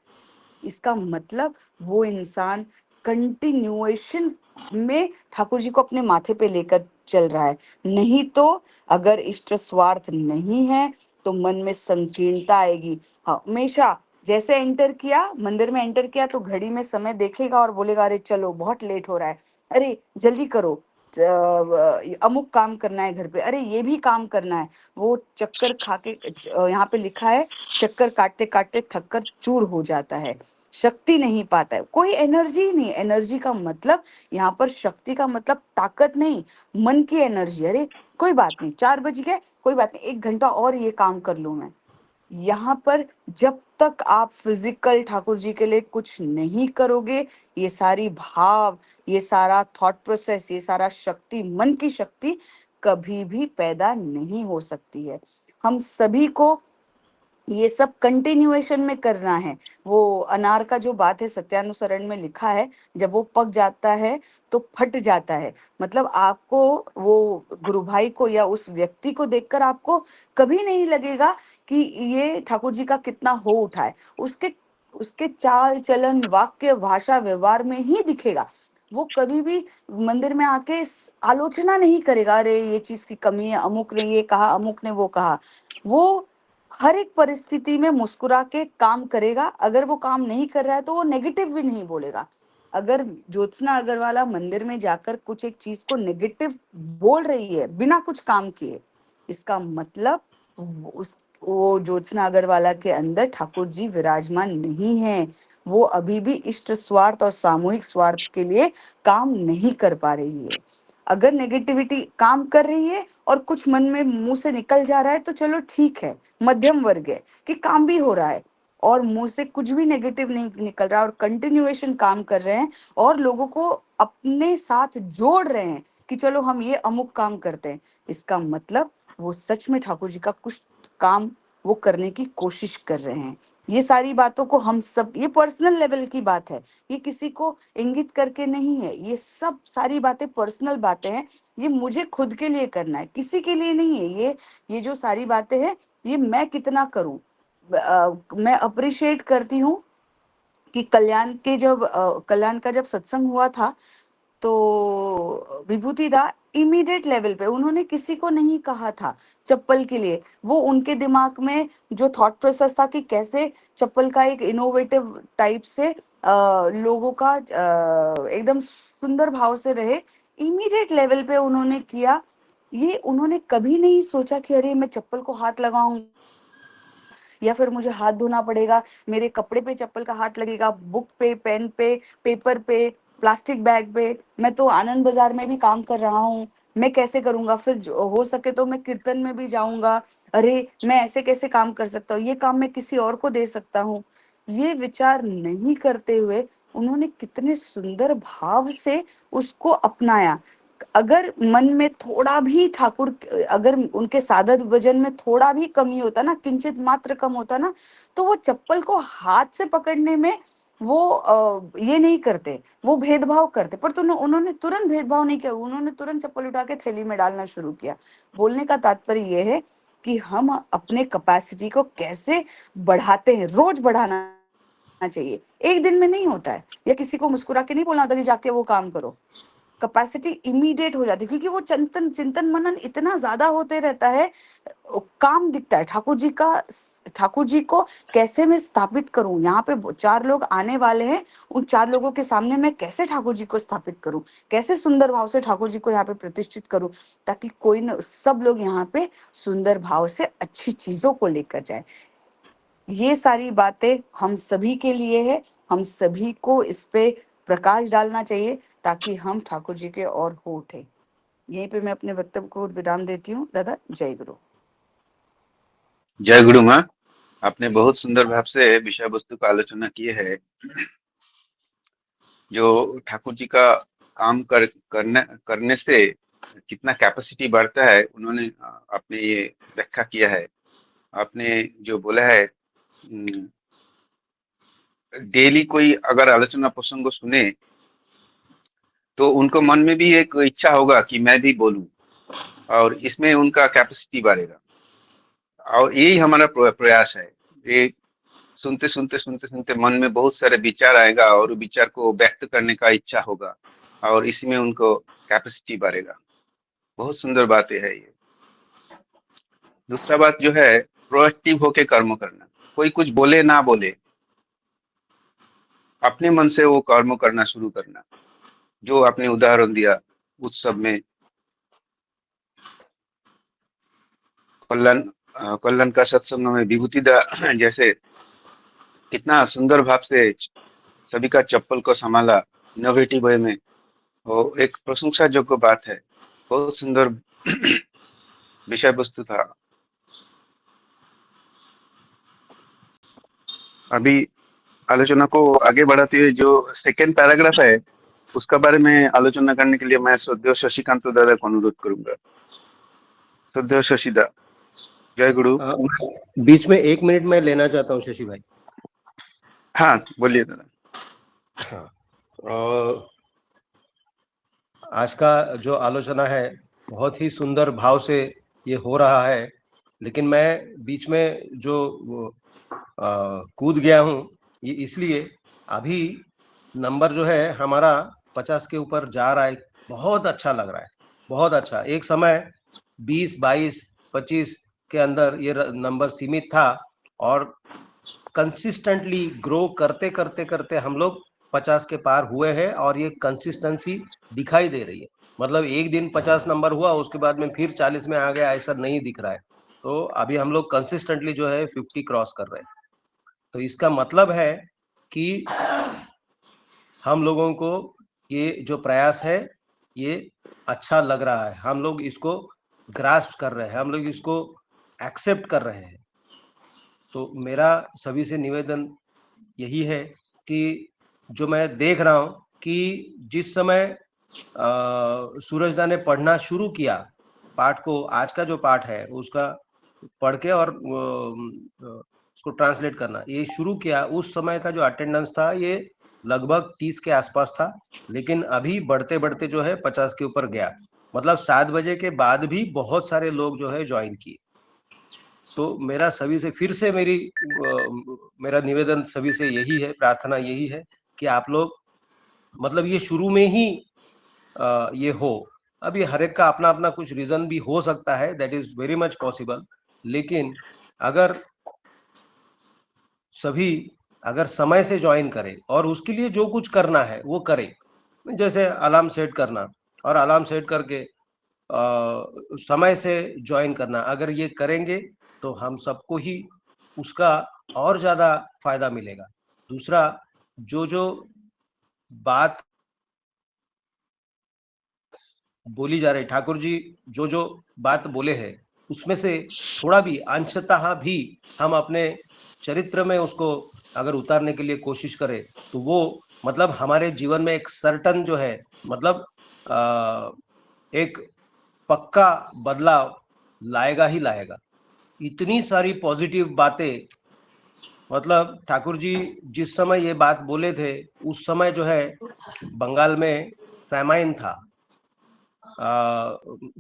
इसका मतलब वो इंसान कंटिन्यूएशन में ठाकुर जी को अपने माथे पे लेकर चल रहा है। नहीं तो अगर इष्ट स्वार्थ नहीं है तो मन में संकीर्णता आएगी। हमेशा जैसे एंटर किया, मंदिर में एंटर किया तो घड़ी में समय देखेगा और बोलेगा अरे चलो बहुत लेट हो रहा है, अरे जल्दी करो, अमुक काम करना है घर पे, अरे ये भी काम करना है। वो चक्कर खा के यहाँ पे लिखा है चक्कर काटते काटते थक कर चूर हो जाता है, शक्ति नहीं पाता है, कोई एनर्जी नहीं। एनर्जी का मतलब यहाँ पर शक्ति का मतलब ताकत नहीं, मन की एनर्जी। अरे कोई बात नहीं 4 बज गए, कोई बात नहीं 1 घंटा और ये काम कर लूं मैं। यहाँ पर जब तक आप फिजिकल ठाकुर जी के लिए कुछ नहीं करोगे, ये सारी भाव, ये सारा थॉट प्रोसेस, ये सारा शक्ति, मन की शक्ति कभी भी पैदा नहीं हो सकती है। हम सभी को ये सब कंटिन्यूएशन में करना है। वो अनार का जो बात है सत्यानुसरण में लिखा है, जब वो पक जाता है तो फट जाता है। मतलब आपको वो गुरु भाई को या उस व्यक्ति को देखकर आपको कभी नहीं लगेगा कि ये ठाकुर जी का कितना हो उठा है। उसके उसके चाल चलन वाक्य भाषा व्यवहार में ही दिखेगा। वो कभी भी मंदिर में आके आलोचना नहीं करेगा, अरे ये चीज की कमी है, अमुक ने ये कहा, अमुक ने वो कहा। वो हर एक परिस्थिति में मुस्कुरा के काम करेगा। अगर वो काम नहीं कर रहा है तो वो नेगेटिव भी नहीं बोलेगा। अगर ज्योत्सना अग्रवाला मंदिर में जाकर कुछ एक चीज को नेगेटिव बोल रही है बिना कुछ काम किए, इसका मतलब वो ज्योत्सना अग्रवाला के अंदर ठाकुर जी विराजमान नहीं है। वो अभी भी इष्ट स्वार्थ और सामूहिक स्वार्थ के लिए काम नहीं कर पा रही है। अगर नेगेटिविटी काम कर रही है और कुछ मन में मुंह से निकल जा रहा है तो चलो ठीक है, मध्यम वर्ग है कि काम भी हो रहा है और मुंह से कुछ भी नेगेटिव नहीं निकल रहा और कंटिन्यूएशन काम कर रहे हैं और लोगों को अपने साथ जोड़ रहे हैं कि चलो हम ये अमुक काम करते हैं। इसका मतलब वो सच में ठाकुर जी का कुछ काम वो करने की कोशिश कर रहे हैं। ये सारी बातों को हम सब, ये पर्सनल लेवल की बात है, ये किसी को इंगित करके नहीं है, ये सब सारी बातें पर्सनल बातें हैं। ये मुझे खुद के लिए करना है, किसी के लिए नहीं है। ये जो सारी बातें हैं ये मैं कितना करूं। मैं अप्रिशिएट करती हूँ कि कल्याण का जब सत्संग हुआ था तो विभूति दा इमीडिएट लेवल पे उन्होंने किसी को नहीं कहा था चप्पल के लिए। वो उनके दिमाग में जो थॉट प्रोसेस था कि कैसे चप्पल का एक इनोवेटिव टाइप से लोगों का एकदम सुंदर भाव से रहे, इमीडिएट लेवल पे उन्होंने किया। ये उन्होंने कभी नहीं सोचा कि अरे मैं चप्पल को हाथ लगाऊं या फिर मुझे हाथ धोना पड़ेगा, मेरे कपड़े पे चप्पल का हाथ लगेगा, बुक पे, पेन पे, पेपर पे, प्लास्टिक बैग पे। मैं तो आनंद बाजार में भी काम कर रहा हूँ, मैं कैसे करूंगा, फिर हो सके तो मैं कीर्तन में भी जाऊंगा, अरे मैं ऐसे कैसे काम कर सकता हूँ, ये काम मैं किसी और को दे सकता हूँ। ये विचार नहीं करते हुए उन्होंने कितने सुंदर भाव से उसको अपनाया। अगर मन में थोड़ा भी ठाकुर, अगर उनके साधक भजन में थोड़ा भी कमी होता ना, किंचित मात्र कम होता ना, तो वो चप्पल को हाथ से पकड़ने में वो ये नहीं करते, वो भेदभाव करते। पर तो उन्होंने तुरंत भेदभाव नहीं किया, उन्होंने तुरंत चप्पल उठा के थैली में डालना शुरू किया। बोलने का तात्पर्य ये है कि हम अपने कैपेसिटी को कैसे बढ़ाते हैं, रोज बढ़ाना चाहिए, एक दिन में नहीं होता है। या किसी को मुस्कुरा के नहीं बोलना होता कि जाके वो काम करो, कैपेसिटी इमीडिएट हो जाती है, क्योंकि वो चिंतन चिंतन मनन इतना ज्यादा होते रहता है, काम दिखता है ठाकुर जी का। ठाकुर जी को कैसे मैं स्थापित करूं, यहाँ पे 4 लोग आने वाले हैं, उन 4 लोगों के सामने मैं कैसे ठाकुर जी को स्थापित करूं, कैसे सुंदर भाव से ठाकुर जी को यहाँ पे प्रतिष्ठित करूं, ताकि कोई न सब लोग यहाँ पे सुंदर भाव से अच्छी चीजों को लेकर जाए। ये सारी बातें हम सभी के लिए है, हम सभी को इस पे प्रकाश डालना चाहिए, ताकि हम ठाकुर जी के और हो उठे। यहीं पे मैं अपने वक्तव्य को विराम देती हूँ। दादा जय गुरु। जय गुरु माँ। आपने बहुत सुंदर भाव से विषय वस्तु का आलोचना की है। जो ठाकुर जी का काम करने से कितना कैपेसिटी बढ़ता है, उन्होंने आपने ये व्याख्या किया है। आपने जो बोला है, डेली कोई अगर आलोचना प्रसंग को सुने तो उनको मन में भी एक इच्छा होगा कि मैं भी बोलूं, और इसमें उनका कैपेसिटी बढ़ेगा। और यही हमारा प्रयास है। ये सुनते सुनते सुनते सुनते मन में बहुत सारे विचार आएगा, और विचार को व्यक्त करने का इच्छा होगा, और इसमें उनको कैपेसिटी बढ़ेगा। बहुत सुंदर बातें है ये। दूसरा बात जो है, प्रोएक्टिव होके कर्म करना। कोई कुछ बोले ना बोले, अपने मन से वो कर्म करना शुरू करना। जो आपने उदाहरण दिया उत्सव में, कल्याण का सत्संग में विभूति दा जैसे कितना सुंदर भाव से सभी का चप्पल को संभाला, इनोवेटिव वे में। वो एक प्रशंसा योग्य बात है। बहुत सुंदर विषय वस्तु था। अभी आलोचना को आगे बढ़ाते हुए जो सेकेंड पैराग्राफ है, उसका बारे में आलोचना करने के लिए मैं श्रद्धेय शशिकांत दादा को अनुरोध करूंगा। श्रद्धेय शशिदा, जय गुरु। बीच में 1 मिनट में लेना चाहता हूँ शशि भाई। हाँ बोलिए दादा। हाँ, आज का जो आलोचना है बहुत ही सुंदर भाव से ये हो रहा है, लेकिन मैं बीच में जो कूद गया हूँ ये इसलिए, अभी नंबर जो है हमारा 50 के ऊपर जा रहा है। बहुत अच्छा लग रहा है, बहुत अच्छा। एक समय 20, 22, 25 के अंदर ये नंबर सीमित था, और कंसिस्टेंटली ग्रो करते करते करते हम लोग 50 के पार हुए हैं, और ये कंसिस्टेंसी दिखाई दे रही है। मतलब एक दिन 50 नंबर हुआ, उसके बाद में फिर 40 में आ गया, ऐसा नहीं दिख रहा है। तो अभी हम लोग कंसिस्टेंटली जो है 50 क्रॉस कर रहे हैं। तो इसका मतलब है कि हम लोगों को ये जो प्रयास है ये अच्छा लग रहा है, हम लोग इसको ग्रास्प कर रहे हैं, हम लोग इसको एक्सेप्ट कर रहे हैं। तो मेरा सभी से निवेदन यही है कि जो मैं देख रहा हूं कि जिस समय सूरजदा ने पढ़ना शुरू किया पाठ को, आज का जो पाठ है उसका पढ़ के और उसको ट्रांसलेट करना ये शुरू किया, उस समय का जो अटेंडेंस था ये लगभग 30 के आसपास था, लेकिन अभी बढ़ते बढ़ते जो है 50 के ऊपर गया। मतलब 7 बजे के बाद भी बहुत सारे लोग जो है ज्वाइन किए। तो मेरा सभी से फिर से मेरा निवेदन सभी से यही है, प्रार्थना यही है कि आप लोग मतलब ये शुरू में ही ये हो। अभी हर एक का अपना अपना कुछ रीजन भी हो सकता है, that is very much possible, लेकिन अगर सभी अगर समय से ज्वाइन करें और उसके लिए जो कुछ करना है वो करें, जैसे अलार्म सेट करना और अलार्म सेट करके समय से ज्वाइन करना, अगर ये करेंगे तो हम सबको ही उसका और ज्यादा फायदा मिलेगा। दूसरा, जो जो बात बोली जा रही, ठाकुर जी जो जो बात बोले हैं उसमें से थोड़ा भी अंशतः भी हम अपने चरित्र में उसको अगर उतारने के लिए कोशिश करें तो वो मतलब हमारे जीवन में एक सर्टन जो है मतलब एक पक्का बदलाव लाएगा ही लाएगा। इतनी सारी पॉजिटिव बातें, मतलब ठाकुर जी जिस समय ये बात बोले थे उस समय जो है बंगाल में फैमाइन था,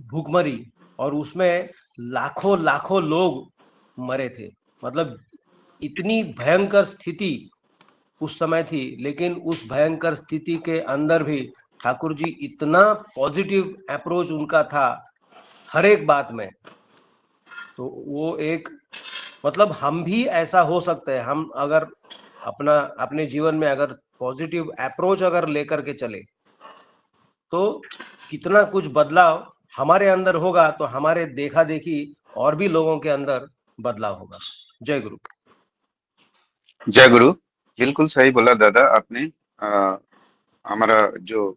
भूखमरी, और उसमें लाखों लाखों लोग मरे थे। मतलब इतनी भयंकर स्थिति उस समय थी, लेकिन उस भयंकर स्थिति के अंदर भी ठाकुर जी इतना पॉजिटिव अप्रोच उनका था हर एक बात में, तो वो एक मतलब हम भी ऐसा हो सकते हैं, हम अगर अपने जीवन में अगर पॉजिटिव अप्रोच अगर लेकर के चले तो कितना कुछ बदलाव हमारे अंदर होगा, तो हमारे देखा देखी और भी लोगों के अंदर बदलाव होगा। जय गुरु। जय गुरु। बिल्कुल सही बोला दादा आपने। हमारा जो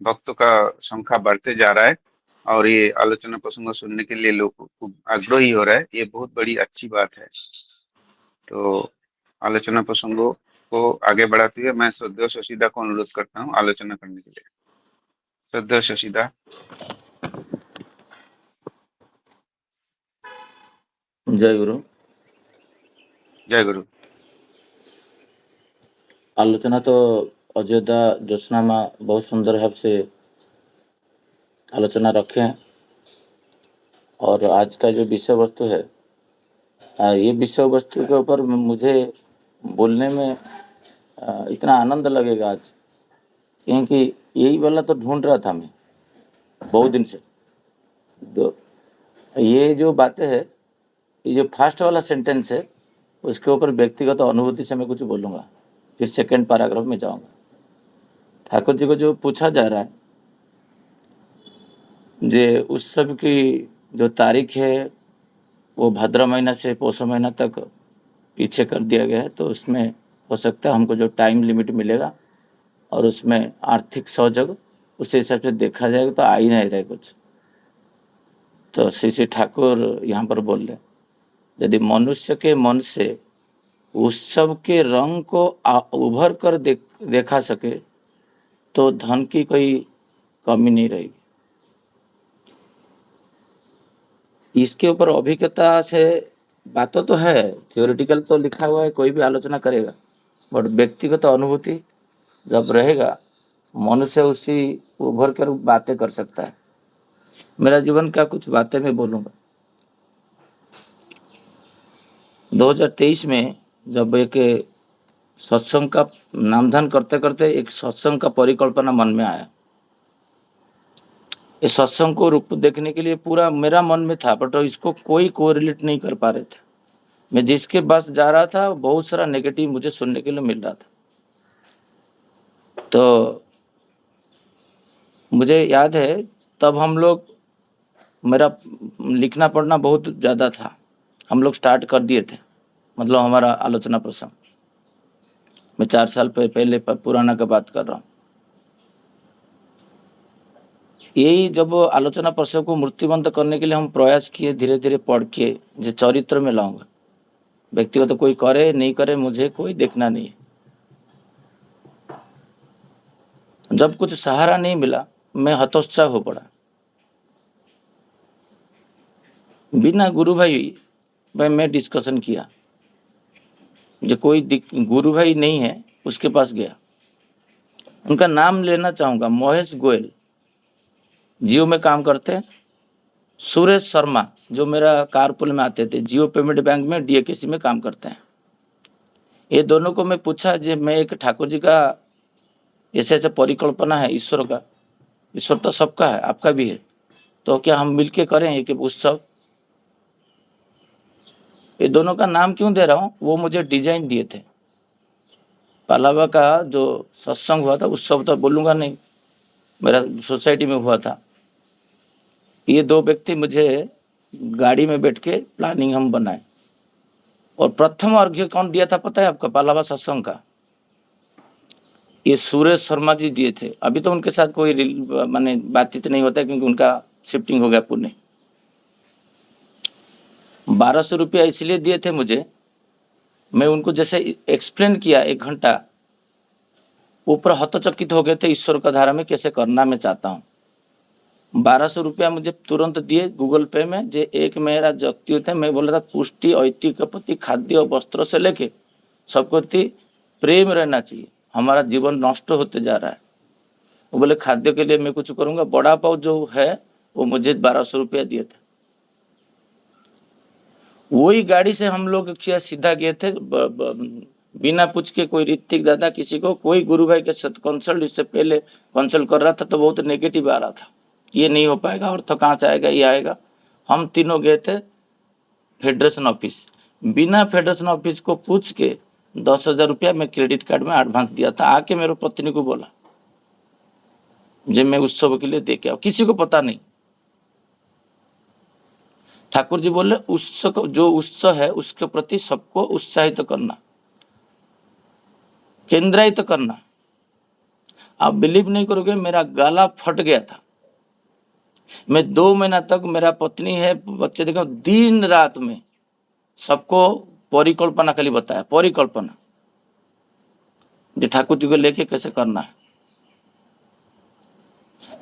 भक्तों का संख्या बढ़ते जा रहा है और ये आलोचना प्रसंग सुनने के लिए लोग खूब आग्रही हो रहा है, ये बहुत बड़ी अच्छी बात है। तो आलोचना प्रसंगों को आगे बढ़ाते हुए मैं श्रद्धेय शशिदा को अनुरोध करता हूँ आलोचना करने के लिए। श्रद्धेय शशिदा। जय गुरु। जय गुरु। आलोचना तो अयोध्या ज्योत्सना माँ बहुत सुंदर भाव से आलोचना रखे हैं, और आज का जो विषय वस्तु है, ये विषय वस्तु के ऊपर मुझे बोलने में इतना आनंद लगेगा आज, क्योंकि यही वाला तो ढूंढ रहा था मैं बहुत दिन से। तो ये जो बातें है, ये जो फर्स्ट वाला सेंटेंस है, उसके ऊपर व्यक्तिगत अनुभूति से मैं कुछ बोलूँगा, फिर सेकंड पैराग्राफ में जाऊँगा। ठाकुर जी को जो पूछा जा रहा है, जे उत्सव की जो तारीख है वो भाद्र महीना से पौष महीना तक पीछे कर दिया गया है, तो उसमें हो सकता है हमको जो टाइम लिमिट मिलेगा और उसमें आर्थिक सहयोग उस हिसाब से देखा जाएगा तो आ ही नहीं रहे कुछ। तो श्री ठाकुर यहाँ पर बोल रहे, यदि मनुष्य के मन से उत्सव के रंग को उभर कर देखा सके तो धन की कोई कमी नहीं रहेगी। इसके ऊपर अभिज्ञता से बातों तो है, थियोरिटिकल तो लिखा हुआ है, कोई भी आलोचना करेगा, बट व्यक्तिगत अनुभूति जब रहेगा मनुष्य उसी उभर कर बातें कर सकता है। मेरा जीवन का कुछ बातें मैं बोलूँगा। 2023 में जब एक सत्संग का नामधन करते करते एक सत्संग का परिकल्पना मन में आया। इस सत्संग को रूप देखने के लिए पूरा मेरा मन में था, बट इसको कोई कोरिलेट नहीं कर पा रहे थे। मैं जिसके पास जा रहा था बहुत सारा नेगेटिव मुझे सुनने के लिए मिल रहा था। तो मुझे याद है तब हम लोग, मेरा लिखना पढ़ना बहुत ज़्यादा था, हम लोग स्टार्ट कर दिए थे, मतलब हमारा आलोचना प्रसंग। मैं 4 साल पहले पुराना का बात कर रहा हूँ। यही जब आलोचना प्रसंग को मूर्तिबंत करने के लिए हम प्रयास किए, धीरे धीरे पढ़ के जो चरित्र में लाऊंगा, व्यक्तिगत तो कोई करे नहीं करे मुझे कोई देखना नहीं है। जब कुछ सहारा नहीं मिला मैं हतोत्साह हो पड़ा। बिना गुरु भाई मैं डिस्कशन किया, जो कोई गुरु भाई नहीं है उसके पास गया। उनका नाम लेना चाहूँगा, महेश गोयल, जियो में काम करते हैं। सुरेश शर्मा जो मेरा कारपुल में आते थे, जियो पेमेंट बैंक में DAKC में काम करते हैं। ये दोनों को मैं पूछा, जो मैं एक ठाकुर जी का ऐसे परिकल्पना है ईश्वर का, ईश्वर तो सबका है आपका भी है, तो क्या हम मिलके करें एक उत्सव। ये दोनों का नाम क्यों दे रहा हूँ, वो मुझे डिजाइन दिए थे। पालावा का जो सत्संग हुआ था, उत्सव तो बोलूँगा नहीं, मेरा सोसाइटी में हुआ था। ये 2 व्यक्ति मुझे गाड़ी में बैठ के प्लानिंग हम बनाए, और प्रथम अर्घ्य कौन दिया था पता है आपका, पालावा सत्संग का? ये सुरेश शर्मा जी दिए थे। अभी तो उनके साथ कोई माने बातचीत नहीं होता क्योंकि उनका शिफ्टिंग हो गया पुणे। 1200 रुपया इसलिए दिए थे मुझे, मैं उनको जैसे एक्सप्लेन किया 1 घंटा, ऊपर हतचकित हो गए थे ईश्वर का धारा में कैसे करना मैं चाहता हूँ। 1200 रुपया मुझे तुरंत दिए गूगल पे में। जे एक मेरा व्यक्ति थे, मैं बोला था पुष्टि ऐतिक प्रति खाद्य और वस्त्रों से लेके सबको प्रेम रहना चाहिए, हमारा जीवन नष्ट होते जा रहा है। वो बोले खाद्य के लिए मैं कुछ करूंगा। बड़ा पाव जो है वो मुझे 1200 रुपया दिए थे। वही गाड़ी से हम लोग किया, सीधा गए थे बिना पूछ के कोई ऋतिक दादा किसी को, कोई गुरु भाई के साथ कंसल्ट, इससे पहले कंसल्ट कर रहा था तो बहुत नेगेटिव आ रहा था, ये नहीं हो पाएगा और तो कहाँ से आएगा, ये आएगा। हम तीनों गए थे फेडरेशन ऑफिस, बिना फेडरेशन ऑफिस को पूछ के 10,000 रुपया मैं क्रेडिट कार्ड में एडवांस दिया था। आके मेरे पत्नी को बोला जब मैं उत्सव के लिए दे के आओ, किसी को पता नहीं। ठाकुर जी बोले उत्सव, जो उत्सव है उसके प्रति सबको उत्साहित करना, केंद्रित करना। आप बिलीव नहीं करोगे, मेरा गला फट गया था। मैं 2 महीना तक, मेरा पत्नी है, बच्चे देखो, दिन रात में सबको परिकल्पना खाली बताया, परिकल्पना जो ठाकुर जी को लेके कैसे करना है।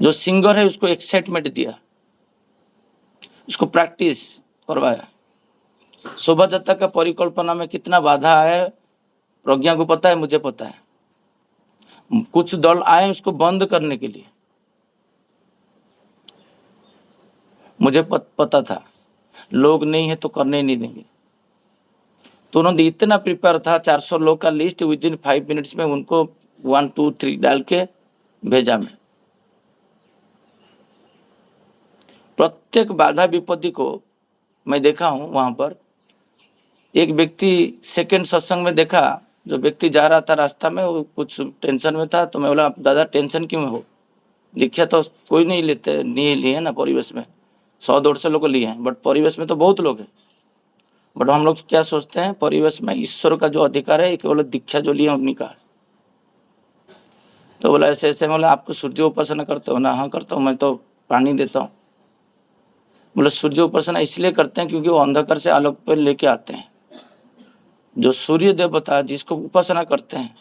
जो सिंगर है उसको एक्साइटमेंट दिया, उसको प्रैक्टिस करवाया। शोभा यात्रा का परिकल्पना में कितना बाधा है, प्रज्ञा को पता है, मुझे पता है। कुछ दल आए उसको बंद करने के लिए, मुझे पता था लोग नहीं है तो करने ही नहीं देंगे। तो उन्होंने इतना प्रिपेयर था, 400 लोग का लिस्ट, विद इन 5 मिनट्स में उनको 1 2 3 डाल के भेजा। मैं प्रत्येक बाधा विपत्ति को मैं देखा हूं। वहां पर एक व्यक्ति सेकंड सत्संग में देखा, जो व्यक्ति जा रहा था रास्ता में, वो कुछ टेंशन में था, तो मैं बोला दादा टेंशन क्यों हो, दीक्षा तो कोई नहीं लेते, नहीं लिए ना परिवेश में, 100-150 लोग लिए हैं, बट परिवेश में तो बहुत लोग हैं। बट हम लोग क्या सोचते हैं, परिवेश में ईश्वर का जो अधिकार है केवल दीक्षा जो लिए उन्हीं का। तो बोला ऐसे ऐसे। बोला आपको सूर्य उपासना करते हो ना? हाँ करता हूँ, मैं तो पानी देता हूँ। बोले सूर्य उपासना इसलिए करते हैं क्योंकि वो अंधकार से आलोक पर लेके आते हैं। जो सूर्य देवता जिसको उपासना करते हैं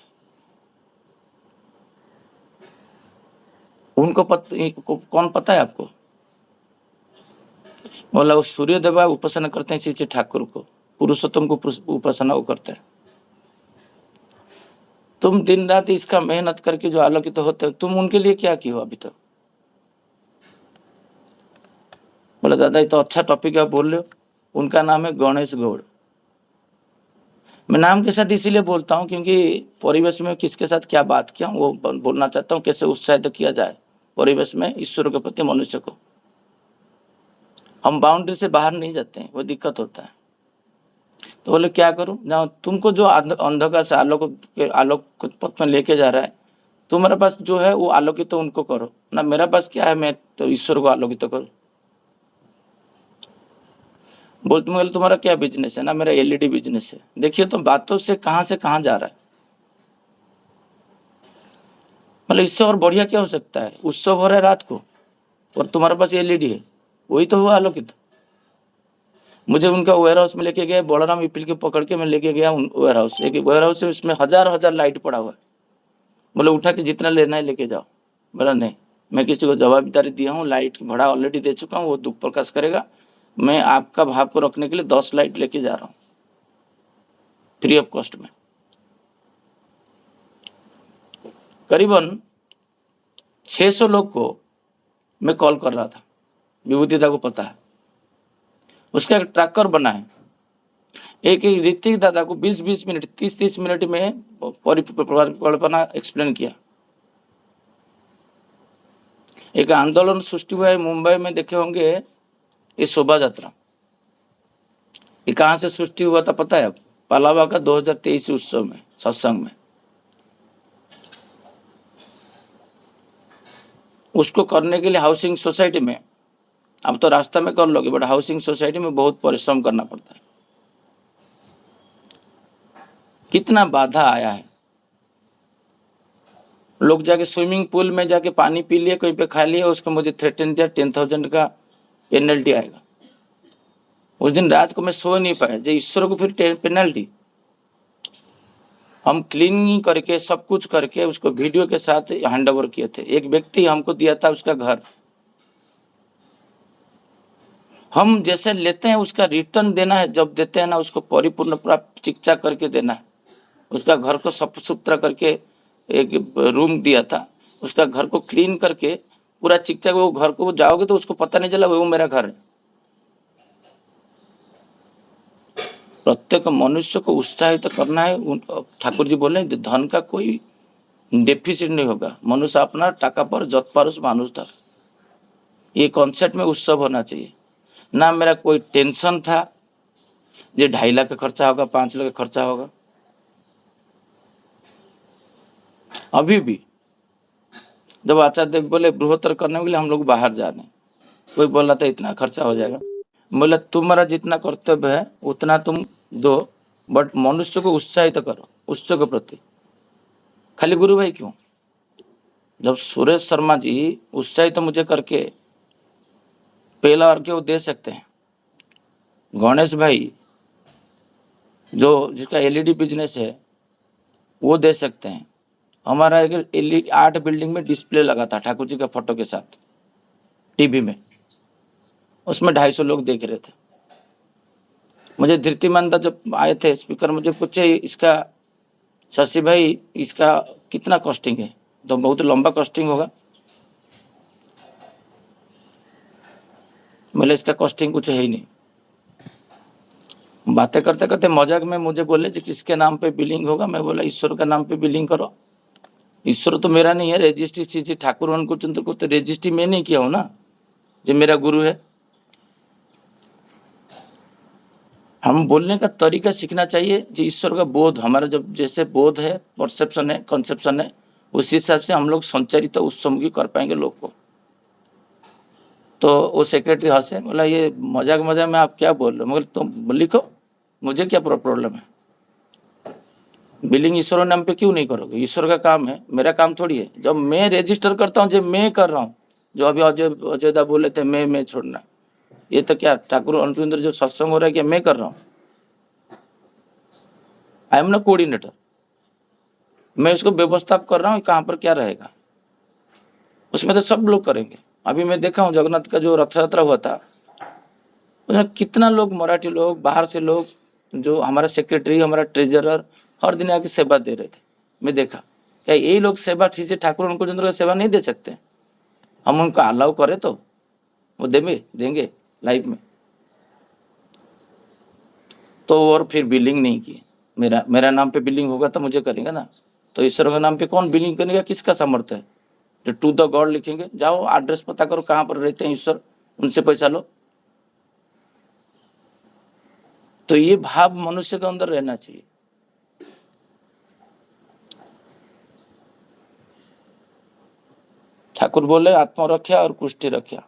उनको कौन पता है आपको? बोला वो सूर्य देवा उपासना करते हैं इसी ठाकुर को, पुरुषोत्तम को उपासना वो करते हैं। तुम दिन रात इसका मेहनत करके जो आलोकित होते हो, तुम उनके लिए क्या किए हो अभी तक? बोला दादा ये तो अच्छा टॉपिक आप बोल रहे हो। उनका नाम है गणेश गौड़। मैं नाम के साथ इसीलिए बोलता हूँ क्योंकि परिवेश में किसके साथ क्या बात किया वो बोलना चाहता हूँ, कैसे उत्साहित किया जाए परिवेश में ईश्वर के प्रति मनुष्य को। हम बाउंड्री से बाहर नहीं जाते हैं, वो दिक्कत होता है। तो बोले क्या करूं? जहाँ तुमको जो अंधकार से आलोक पथ में लेके जा रहा है, तुम्हारे पास जो है वो आलोकित तो उनको करो ना, मेरा पास क्या है, मैं तो ईश्वर को आलोकित तो करूं। बोल तुम्हारा क्या बिजनेस है? ना मेरा एलईडी बिजनेस है। देखिए तो बातों से कहां जा रहा है। मतलब इससे और बढ़िया क्या हो सकता है? उत्सव हो रहा है रात को और तुम्हारे पास एलईडी है, वही तो हुआ आलोकित। मुझे उनका वेयर हाउस में लेके गया, बलराम विपिल के पकड़ के मैं लेके गया वेयर हाउस। एक वेयर हाउस है, उसमें हजार लाइट पड़ा हुआ है। बोले उठा के जितना लेना है लेके जाओ। बोला नहीं, मैं किसी को जवाबदारी दिया हूँ, लाइट भाड़ा ऑलरेडी दे चुका हूँ, वो दुख प्रकाश करेगा। मैं आपका भाव को रखने के लिए 10 लाइट लेके जा रहा हूँ फ्री ऑफ कॉस्ट में। करीबन 600 लोग को मैं कॉल कर रहा था, विभूतिदा को पता है। उसका एक ट्रैकर बना है। एक ऋतिक दादा को 20-20 मिनट 30-30 मिनट में परिकल्पना एक्सप्लेन किया। एक आंदोलन सृष्टि हुआ है मुंबई में, देखे होंगे, ये शोभा यात्रा। ये कहां से सृष्टि हुआ था पता है? पालावा का 2023 उत्सव में, सत्संग में। उसको करने के लिए हाउसिंग सोसाइटी में, अब तो रास्ता में कर लोगे, बट हाउसिंग सोसाइटी में बहुत परिश्रम करना पड़ता है। कितना बाधा आया है। लोग जाके स्विमिंग पूल में जाके पानी पी लिए, कहीं पे खा लिए, उसको मुझे थ्रेटन दिया 10,000 का पेनल्टी आएगा। उस दिन रात को मैं सो नहीं पाया, जो ईश्वर को फिर पेनल्टी। हम क्लीनिंग करके सब कुछ करके उसको वीडियो के साथ हैंड ओवर किए थे। एक व्यक्ति हमको दिया था उसका घर, हम जैसे लेते हैं उसका रिटर्न देना है। जब देते हैं ना, उसको परिपूर्ण पूरा चिकचा करके देना है। उसका घर को साफ सुथरा करके एक रूम दिया था, उसका घर को क्लीन करके पूरा चिकचा, वो घर को जाओगे तो उसको पता नहीं चला वो मेरा घर है। प्रत्येक मनुष्य को उत्साहित करना है। ठाकुर जी बोले धन का कोई डेफिसिट नहीं होगा, मनुष्य अपना टाका पर जत पारुस मानुष था। ये कॉन्सेप्ट में उत्सव होना चाहिए ना। मेरा कोई टेंशन था जो 2.5 लाख का खर्चा होगा, 5 लाख का खर्चा होगा। अभी भी जब आचार्य देव बोले बृहत्तर करने के लिए हम लोग बाहर जा रहे हैं, कोई बोला था इतना खर्चा हो जाएगा, बोले तुम्हारा जितना कर्तव्य है उतना तुम दो, बट मनुष्य को उत्साहित करो उत्सव के प्रति। खाली गुरु भाई क्यों, जब सुरेश शर्मा जी उत्साहित मुझे करके पहला अर्घ्य वो दे सकते हैं, गणेश भाई जो जिसका एलईडी बिजनेस है वो दे सकते हैं। हमारा एक एलईडी 8 बिल्डिंग में डिस्प्ले लगा था ठाकुर जी का फोटो के साथ टीवी में, उसमें 250 लोग देख रहे थे। मुझे धृतिमानदा जब आए थे स्पीकर, मुझे पूछे इसका शशि भाई इसका कितना कॉस्टिंग है, तो बहुत लंबा कॉस्टिंग होगा। बोले इसका कॉस्टिंग कुछ है ही नहीं। बातें करते करते मजाक में मुझे बोले जी किसके नाम पे बिलिंग होगा, मैं बोला ईश्वर का नाम पे बिलिंग करो। ईश्वर तो मेरा नहीं है, रजिस्ट्री श्री ठाकुर अनुकूलचंद्र को तो रजिस्ट्री मैं नहीं किया हूं ना, जो मेरा गुरु है। हम बोलने का तरीका सीखना चाहिए जी, ईश्वर का बोध हमारा जब जैसे बोध है, परसेप्शन है, कंसेप्शन है, उस हिसाब से हम लोग संचारित उत्सवमुखी कर पाएंगे लोग को। तो वो सेक्रेटरी हंसे, बोला ये मजाक मजाक में आप क्या बोल रहे हो। मगर तुम लिखो, मुझे क्या प्रॉब्लम है, बिलिंग ईश्वर नाम पे क्यों नहीं करोगे, ईश्वर का काम है, मेरा काम थोड़ी है। जब मैं रजिस्टर करता हूँ, जब मैं कर रहा हूँ, जो अभी अजयदा बोले थे मैं छोड़ना, ये तो क्या ठाकुर अनुचंद्र जो सत्संग हो रहा है क्या मैं कर रहा हूँ। आई एम ना कोऑर्डिनेटर, मैं इसको व्यवस्था कर रहा हूँ कहाँ पर क्या रहेगा, उसमें तो सब लोग करेंगे। अभी मैं देखा हूँ जगन्नाथ का जो रथ यात्रा हुआ था, उसमें कितना लोग मराठी लोग, बाहर से लोग, जो हमारा सेक्रेटरी, हमारा ट्रेजरर हर दिन आके सेवा दे रहे थे। मैं देखा क्या यही लोग सेवा ठीक से ठाकुर अनुकूलचंद्र का सेवा नहीं दे सकते, हम उनको अलाउ करें तो वो देंगे लाइफ में। तो और फिर बिलिंग नहीं की, मेरा नाम पे बिलिंग होगा तो मुझे करेंगे ना। तो ईश्वर के नाम पे कौन बिलिंग करेगा, किसका सामर्थ्य है। जो टू द गॉड लिखेंगे, जाओ एड्रेस पता करो कहाँ पर रहते हैं ईश्वर, उनसे पैसा लो। तो ये भाव मनुष्य के अंदर रहना चाहिए। ठाकुर बोले आत्मरक्षा और कुष्टि रक्षा।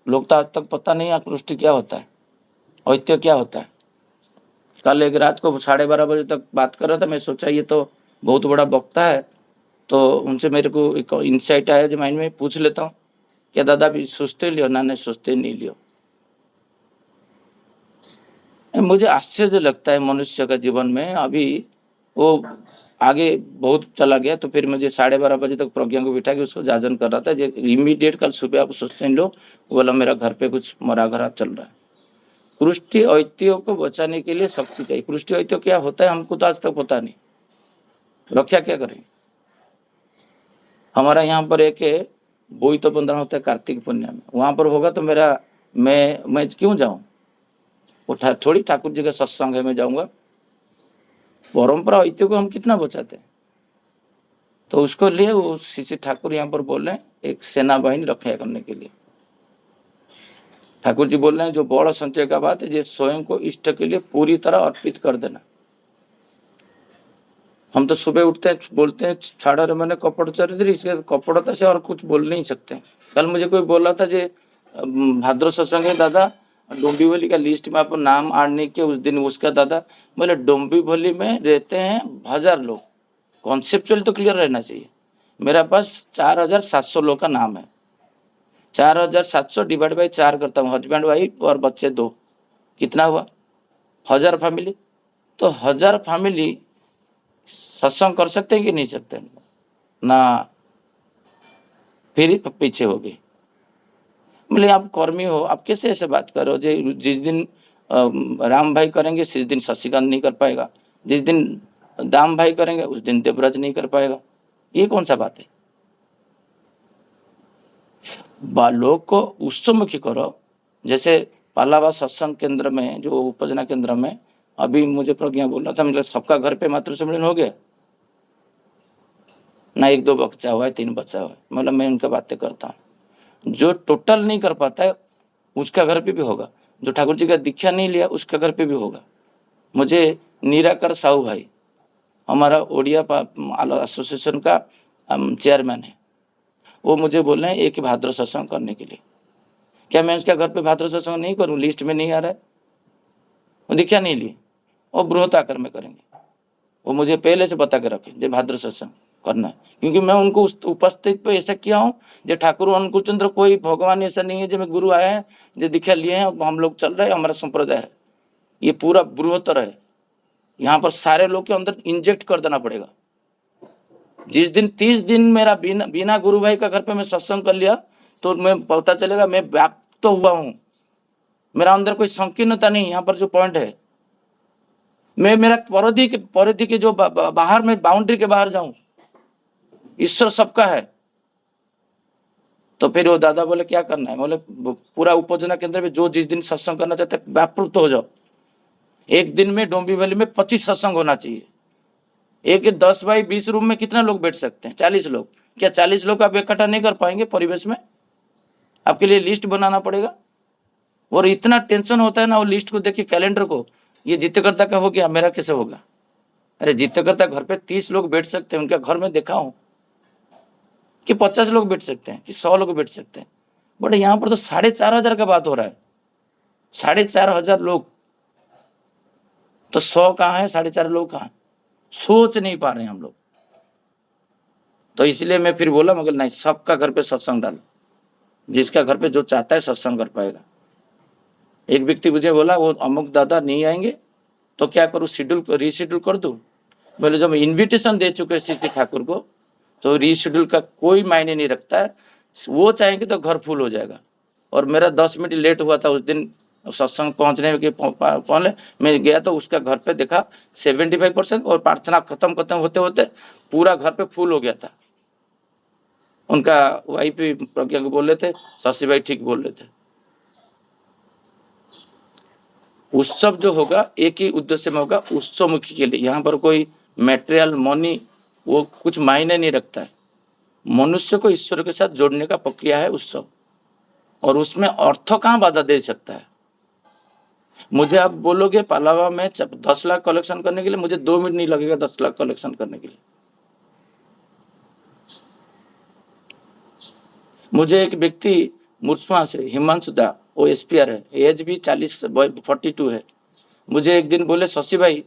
लोग तो आज तक पता नहीं कुष्टि क्या होता है, ऐत्य क्या होता है। कल एक रात को 12:30 बजे तक बात कर रहा था, मैं सोचा ये तो बहुत बड़ा वक्ता है, तो उनसे मेरे को एक इंसाइट आया जो माइंड में पूछ लेता हूँ, क्या दादा भी सोचते लियो ना, नहीं सोचते नहीं लियो। मुझे आश्चर्य लगता है मनुष्य का जीवन में। अभी वो आगे बहुत चला गया, तो फिर मुझे 12:30 बजे तक प्रज्ञा को बिठा के उसको जाजन कर रहा था। इमीडिएट कल सुबह आप सोचते हैं लो, बोला मेरा घर पे कुछ मरा घरा चल रहा है। कृष्टि ऐतिह्य को बचाने के लिए शक्ति चाहिए। कृष्टि ऐतिह्य क्या होता है हमको तो आज तक पता नहीं, रक्षा क्या करें। हमारा यहाँ पर एक बोई तो बंधना होता है कार्तिक पुण्य में, वहां पर होगा तो मेरा मैं क्यों जाऊं, वो थोड़ी ठाकुर जी का सत्संग है मैं जाऊंगा। परंपरा ऐतिह्य को हम कितना बचाते हैं। तो उसको लिए वो श्री ठाकुर यहाँ पर बोल रहे हैं एक सेना बाहिनी रक्षा करने के लिए। ठाकुर जी बोल रहे हैं जो बड़ा संचय का बात है, जो स्वयं को इष्ट के लिए पूरी तरह अर्पित कर देना। हम तो सुबह उठते हैं बोलते हैं छाड़ा रे मैंने कपड़ चरित्र, इसके कपड़ता से और कुछ बोल नहीं सकते। कल मुझे कोई बोला था जे भाद्र सत्संग है दादा, डोंबिवली का लिस्ट में आप नाम आने के उस दिन उसका दादा बोले डोंबिवली में रहते हैं 1000 लोग। कॉन्सेप्चुअल तो क्लियर रहना चाहिए। मेरा पास 4700 लोग का नाम है, 4700 डिवाइड बाई 4 करता हूँ, हस्बैंड वाइफ और बच्चे 2, कितना हुआ 1000 फैमिली। तो 1000 फैमिली सत्संग कर सकते हैं कि नहीं सकते ना, फिर पीछे हो गई। बोले आप कर्मी हो, आप कैसे ऐसे बात करो। जिस दिन राम भाई करेंगे उस दिन शशिकांत नहीं कर पाएगा, जिस दिन दाम भाई करेंगे उस दिन देवराज नहीं कर पाएगा। ये कौन सा बात है। बालों को उत्सवमुखी करो। जैसे पालावा सत्संग केंद्र में जो उपजना केंद्र में अभी मुझे प्रज्ञा बोल रहा था, मतलब सबका घर पे मातृ सम्मेलन हो गया ना, 1-2 बच्चा हुआ है, 3 बच्चा हुआ है, मतलब मैं उनका बातें करता हूँ। जो टोटल नहीं कर पाता है उसका घर पे भी होगा, जो ठाकुर जी का दीक्षा नहीं लिया उसका घर पे भी होगा। मुझे निराकर साहू भाई हमारा ओडिया एसोसिएशन का चेयरमैन है, वो मुझे बोल रहे हैं एक भाद्र सत्संग करने के लिए। क्या मैं उसका घर पे भाद्र सत्संग नहीं करूं? लिस्ट में नहीं आ रहा है, वो दीक्षा नहीं लिए, वो बृहत आकर में करेंगे। वो मुझे पहले से बता के रखे जो भाद्र सत्संग करना है, क्योंकि मैं उनको उस उपस्थित पे ऐसा किया हूँ जो ठाकुर अनुकूल चंद्र कोई भगवान ऐसा नहीं है जो मैं गुरु आए हैं जो दीक्षा लिए हैं हम लोग चल रहे हैं, हमारा संप्रदाय है, ये पूरा बृहत्तर है। यहाँ पर सारे लोग के अंदर इंजेक्ट कर देना पड़ेगा। जिस दिन 30 दिन मेरा बिना गुरु भाई का घर पे मैं सत्संग कर लिया तो मैं पता चलेगा मैं व्याप्त तो हुआ हूँ, मेरा अंदर कोई संकीर्णता नहीं। यहाँ पर जो पॉइंट है, मैं मेरा परिधि के जो बाहर में बाउंड्री के बाहर जाऊं, ईश्वर सबका है। तो फिर वो दादा बोले क्या करना है? बोले पूरा उपजना केंद्र में जो जिस दिन सत्संग करना चाहते व्यापृत हो जाओ। एक दिन में डोंबी वैली में 25 सत्संग होना चाहिए। एक 10 बाई 20 रूम में कितना लोग बैठ सकते हैं? 40 लोग। क्या 40 लोग आप इकट्ठा नहीं कर पाएंगे परिवेश में? आपके लिए लिस्ट बनाना पड़ेगा। और इतना टेंशन होता है ना वो लिस्ट को देखिए, कैलेंडर को, ये जित्यकर्ता का हो गया, मेरा कैसे होगा? अरे जित्यकर्ता घर पे 30 लोग बैठ सकते हैं, उनका घर में देखा हूं कि 50 लोग बैठ सकते हैं कि 100 लोग बैठ सकते हैं, बट यहाँ पर तो 4,500 का बात हो रहा है। 4,500 लोग तो 100 कहाँ है, 4,500 लोग कहाँ? सोच नहीं पा रहे हैं हम लोग। तो इसलिए मैं फिर बोला, मगर नहीं, सबका घर पे सत्संग डालो, जिसका घर पे जो चाहता है सत्संग कर पाएगा। एक व्यक्ति मुझे बोला वो अमुक दादा नहीं आएंगे तो क्या करूँ, शेड्यूल रीशेड्यूल कर दूं? बोले जब इन्विटेशन दे चुके श्री ठाकुर को तो रीशेड्यूल का कोई मायने नहीं रखता है, वो चाहेंगे तो घर फुल हो जाएगा। और मेरा 10 मिनट लेट हुआ था उस दिन सत्संग पहुंचने के पहले, मैं गया तो उसका घर पे देखा 75% और प्रार्थना खत्म होते होते पूरा घर पे फुल हो गया था। उनका वाइफ भी प्रज्ञा को बोल रहे थे, शशि भाई ठीक बोल रहे थे। उत्सव जो होगा एक ही उद्देश्य में होगा, उत्सव मुखी के लिए। यहाँ पर कोई मेटेरियल मनी वो कुछ मायने नहीं रखता है। मनुष्य को ईश्वर के साथ जोड़ने का प्रक्रिया है उत्सव, और उसमें अर्थ कहाँ बाधा दे सकता है? मुझे आप बोलोगे पालावा में 10 लाख कलेक्शन करने के लिए, मुझे 2 मिनट नहीं लगेगा 10 लाख कलेक्शन करने के लिए। मुझे एक व्यक्ति मुर्सवा से हिमांशु दा, वो एसपीआर है, एज भी 42 है, मुझे एक दिन बोले शशि भाई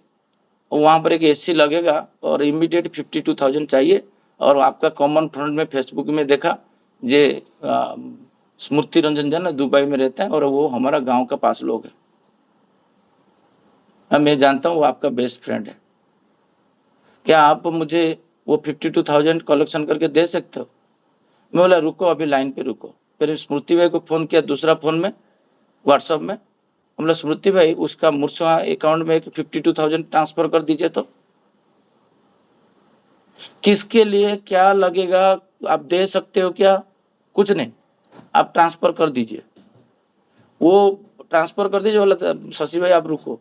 वहाँ पर एक एसी लगेगा और इमीडिएट 52,000 चाहिए, और आपका कॉमन फ्रंट में फेसबुक में देखा ये स्मृति रंजन जन दुबई में रहते हैं और वो हमारा गांव का पास लोग है, मैं जानता हूँ वो आपका बेस्ट फ्रेंड है, क्या आप मुझे वो 52,000 कलेक्शन करके दे सकते हो? मैं बोला रुको अभी लाइन पे रुको। फिर स्मृति भाई को फोन किया दूसरा फोन में, व्हाट्सएप में, हमने स्मृति भाई उसका मुर्सवा अकाउंट में एक 52,000 ट्रांसफर कर दीजिए। तो किसके लिए क्या लगेगा, आप दे सकते हो क्या? कुछ नहीं, आप ट्रांसफर कर दीजिए। वो ट्रांसफर कर दीजिए, बोला शशि भाई आप रुको,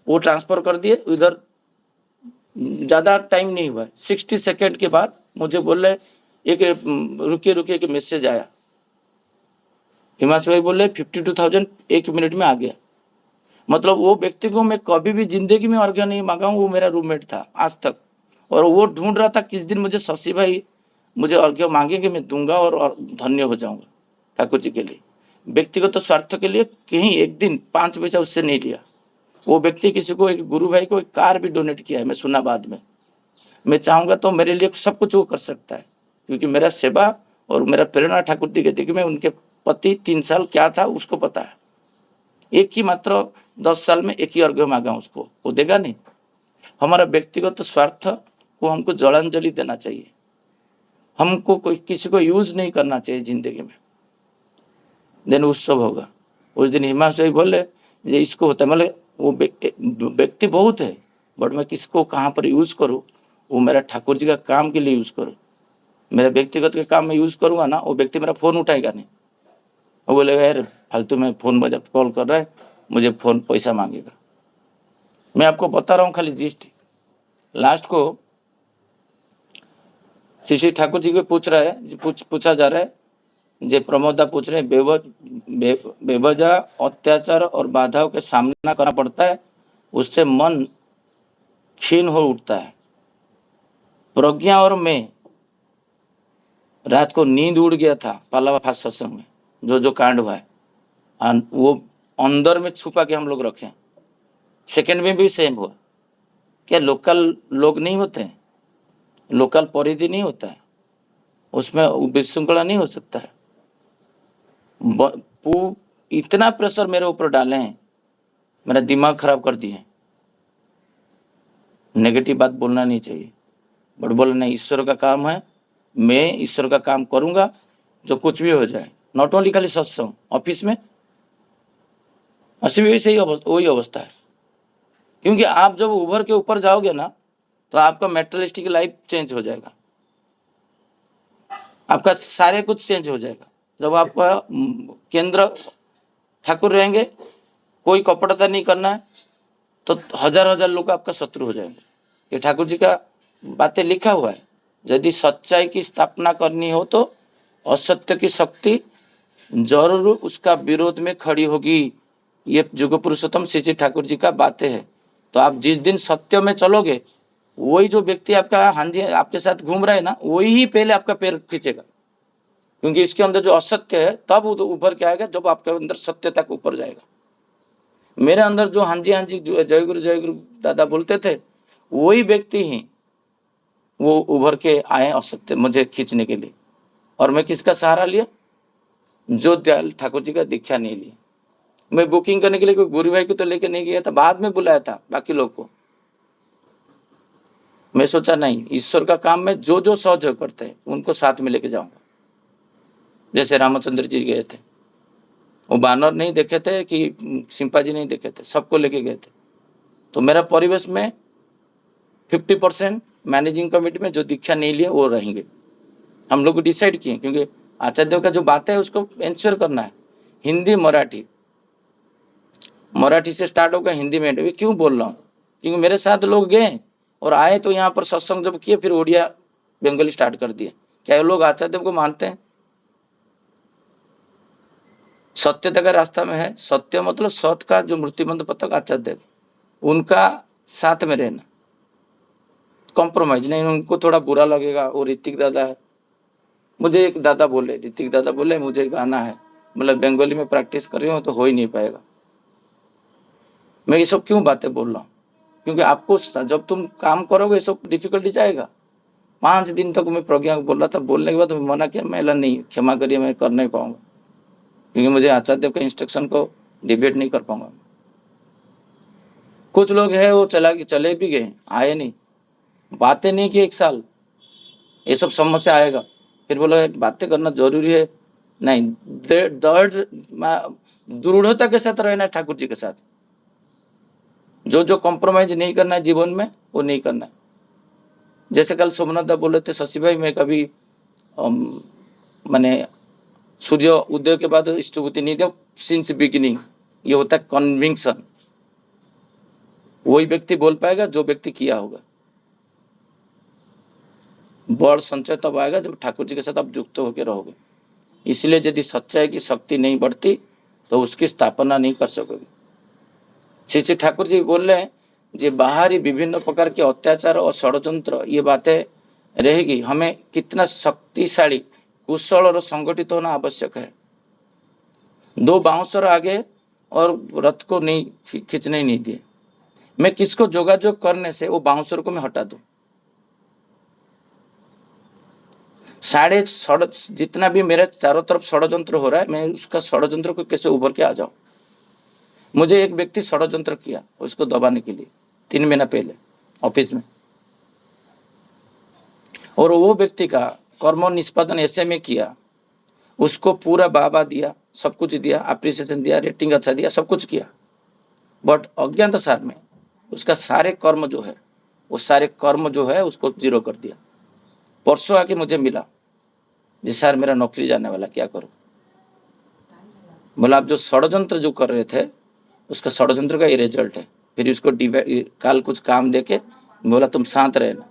वो ट्रांसफर कर दिए। उधर ज्यादा टाइम नहीं हुआ, 60 सेकेंड के बाद मुझे बोल रहे एक रुकिए एक मैसेज आया, हिमांशु भाई बोल रहे 52,000 1 मिनट में आ गया। मतलब वो व्यक्ति को मैं कभी भी जिंदगी में अर्घ्य नहीं मांगा हूँ, वो मेरा रूममेट था आज तक, और वो ढूंढ रहा था किस दिन मुझे शशि भाई मुझे अर्घ्य मांगेंगे, मैं दूंगा और धन्य हो जाऊंगा ठाकुर जी के लिए। व्यक्तिगत तो स्वार्थ के लिए कहीं एक दिन 5 पैसा उससे नहीं लिया। वो व्यक्ति किसी को, एक गुरु भाई को एक कार भी डोनेट किया है, मैं सुना बाद में। मैं चाहूंगा तो मेरे लिए सब कुछ वो कर सकता है, क्योंकि मेरा सेवा और मेरा प्रेरणा ठाकुर जी के दिखे में उनके पति 3 साल क्या था उसको पता है। एक ही मात्र 10 साल में एक ही अर्घ्य मांगा उसको, वो देगा नहीं। हमारा व्यक्तिगत स्वार्थ को हमको जलांजलि देना चाहिए, हमको कोई किसी को यूज नहीं करना चाहिए जिंदगी में। दिन उत्सव होगा उस दिन हिमांशु भाई बोले ये इसको होता है, मतलब वो व्यक्ति बहुत है, बट मैं किसको कहाँ पर यूज करूँ, वो मेरा ठाकुर जी का काम के लिए यूज करूँ। मेरा व्यक्तिगत के काम में यूज करूंगा ना, वो व्यक्ति मेरा फोन उठाएगा नहीं, वो बोलेगा यार फालतू में फोन बजा कॉल कर रहा है, मुझे फोन पैसा मांगेगा। मैं आपको बता रहा हूँ खाली जिस्ट। लास्ट को श्री ठाकुर जी को पूछा जा रहा है, जे प्रमोदा पूछ रहे हैं, बेवजह अत्याचार और बाधाओं के सामना करना पड़ता है, उससे मन क्षीण हो उठता है। प्रज्ञा और मैं रात को नींद उड़ गया था पालावा फास्ट सत्संग में, जो कांड हुआ है वो अंदर में छुपा के हम लोग रखे। सेकंड में भी सेम हुआ। क्या लोकल लोग नहीं होते हैं, लोकल परिधि नहीं होता है, उसमें विशृंखला नहीं हो सकता है। इतना प्रेशर मेरे ऊपर डाले हैं, मेरा दिमाग खराब कर दिए। नेगेटिव बात बोलना नहीं चाहिए, बट बोलना नहीं, ईश्वर का काम है, मैं ईश्वर का काम करूंगा, जो कुछ भी हो जाए। नॉट ओनली खाली सत्संग, ऑफिस में भी वही अवस्था है। क्योंकि आप जब उभर के ऊपर जाओगे ना, तो आपका मेटरलिस्टिक लाइफ चेंज हो जाएगा, आपका सारे कुछ चेंज हो जाएगा। जब आपका केंद्र ठाकुर रहेंगे, कोई कपटता नहीं करना है, तो हजार लोग आपका शत्रु हो जाएंगे। ये ठाकुर जी का बातें लिखा हुआ है। यदि सच्चाई की स्थापना करनी हो तो असत्य की शक्ति जरूर उसका विरोध में खड़ी होगी। ये युग पुरुषोत्तम श्री ठाकुर जी का बातें है। तो आप जिस दिन सत्य में चलोगे, वही जो व्यक्ति आपका हांजी आपके साथ घूम रहा है ना, वही ही पहले आपका पैर खींचेगा। क्योंकि इसके अंदर जो असत्य है तब ऊपर क्या आएगा, जब आपके अंदर सत्य तक ऊपर जाएगा। मेरे अंदर जो हांजी जय गुरु दादा बोलते थे, वही व्यक्ति ही वो उभर के आए असत्य मुझे खींचने के लिए। और मैं किसका सहारा लिया? जो दयाल ठाकुर जी का दीक्षा नहीं लिया। मैं बुकिंग करने के लिए कोई गुरु भाई को तो लेके नहीं गया था, बाद में बुलाया था बाकी लोग को। मैं सोचा नहीं, ईश्वर का काम में जो सहयोग करते हैं उनको साथ में लेके जाऊंगा। जैसे रामचंद्र जी गए थे, वो बानर नहीं देखे थे कि सिंपाजी नहीं देखे थे, सबको लेके गए थे। तो मेरा परिवेश में 50% मैनेजिंग कमेटी में जो दीक्षा नहीं लिए वो रहेंगे। हम लोग डिसाइड किए, क्योंकि आचार्य देव का जो बात है उसको इंश्योर करना है। हिंदी मराठी से स्टार्ट होगा, हिंदी में। क्यों बोल रहा हूँ? क्योंकि मेरे साथ लोग गए और आए तो यहाँ पर सत्संग जब किए, फिर उड़िया बंगाली स्टार्ट कर दिए। क्या ये लोग आचार्य देव को मानते हैं? सत्यता का रास्ता में है। सत्य मतलब सत का जो मूर्तिमंत पतक आचार्य देव, उनका साथ में रहना, कॉम्प्रोमाइज नहीं। उनको थोड़ा बुरा लगेगा, वो ऋतिक दादा है। मुझे एक दादा बोले, ऋतिक दादा बोले मुझे गाना है, मतलब बंगाली में प्रैक्टिस कर रही हूँ तो हो ही नहीं पाएगा। मैं ये सब क्यों बातें बोल रहा हूँ? क्योंकि आपको जब तुम काम करोगे ये सब डिफिकल्टी जाएगा। 5 दिन तक मैं प्रज्ञा को बोल रहा था, बोलने के बाद मैं मना किया, मैं नहीं, क्षमा करिए, मैं कर नहीं पाऊंगा, क्योंकि मुझे आचार्य देव के इंस्ट्रक्शन को डिबेट नहीं कर पाऊंगा। कुछ लोग है वो चले भी गए, आए नहीं, बातें नहीं की 1 साल, ये सब समस्या आएगा। फिर बोलो बातें करना जरूरी है, नहीं, दृढ़ता के साथ रहना है ठाकुर जी के साथ। जो कॉम्प्रोमाइज नहीं करना है जीवन में, वो नहीं करना है। जैसे कल सोमनाथ दा बोले थे, शशि भाई मैं कभी मैंने सूर्य उदय के बाद स्तुति नहीं दिया सिंस बिगिनिंग। ये होता है कन्विक्शन। वही व्यक्ति बोल पाएगा जो व्यक्ति किया होगा। बड़ संचय तब आएगा जब ठाकुर जी के साथ आप युक्त होकर रहोगे। इसलिए यदि सच्चाई की शक्ति नहीं बढ़ती तो उसकी स्थापना नहीं कर सकोगे। श्री ठाकुर जी बोल रहे हैं, ये बाहरी विभिन्न प्रकार के अत्याचार और षड्यंत्र, ये बातें रहेगी, हमें कितना शक्तिशाली, कुशल और संगठित होना आवश्यक है। 2 बाउंसर आगे और रथ को नहीं खींचने नहीं दिए। मैं किसको जोगाजोग करने से वो बाउंसर को मैं हटा दूं। जितना भी मेरे चारों तरफ षड्यंत्र हो रहा है, मैं उसका षड्यंत्र को कैसे उभर के आ जाऊं। मुझे एक व्यक्ति षड्यंत्र किया उसको दबाने के लिए 3 महीना पहले ऑफिस में, और वो व्यक्ति का कर्म निष्पादन ऐसे में किया, उसको पूरा बाबा दिया, सब कुछ दिया, अप्रिसिएशन दिया, रेटिंग अच्छा दिया, सब कुछ किया, बट अज्ञात सार में उसका सारे कर्म जो है, वो सारे कर्म जो है उसको 0 कर दिया। परसों आके मुझे मिला, जी सर मेरा नौकरी जाने वाला, क्या करूं? बोला आप जो षड्यंत्र जो कर रहे थे उसका षड्यंत्र का ये रिजल्ट है। फिर उसको काल कुछ काम देके बोला तुम शांत रहना।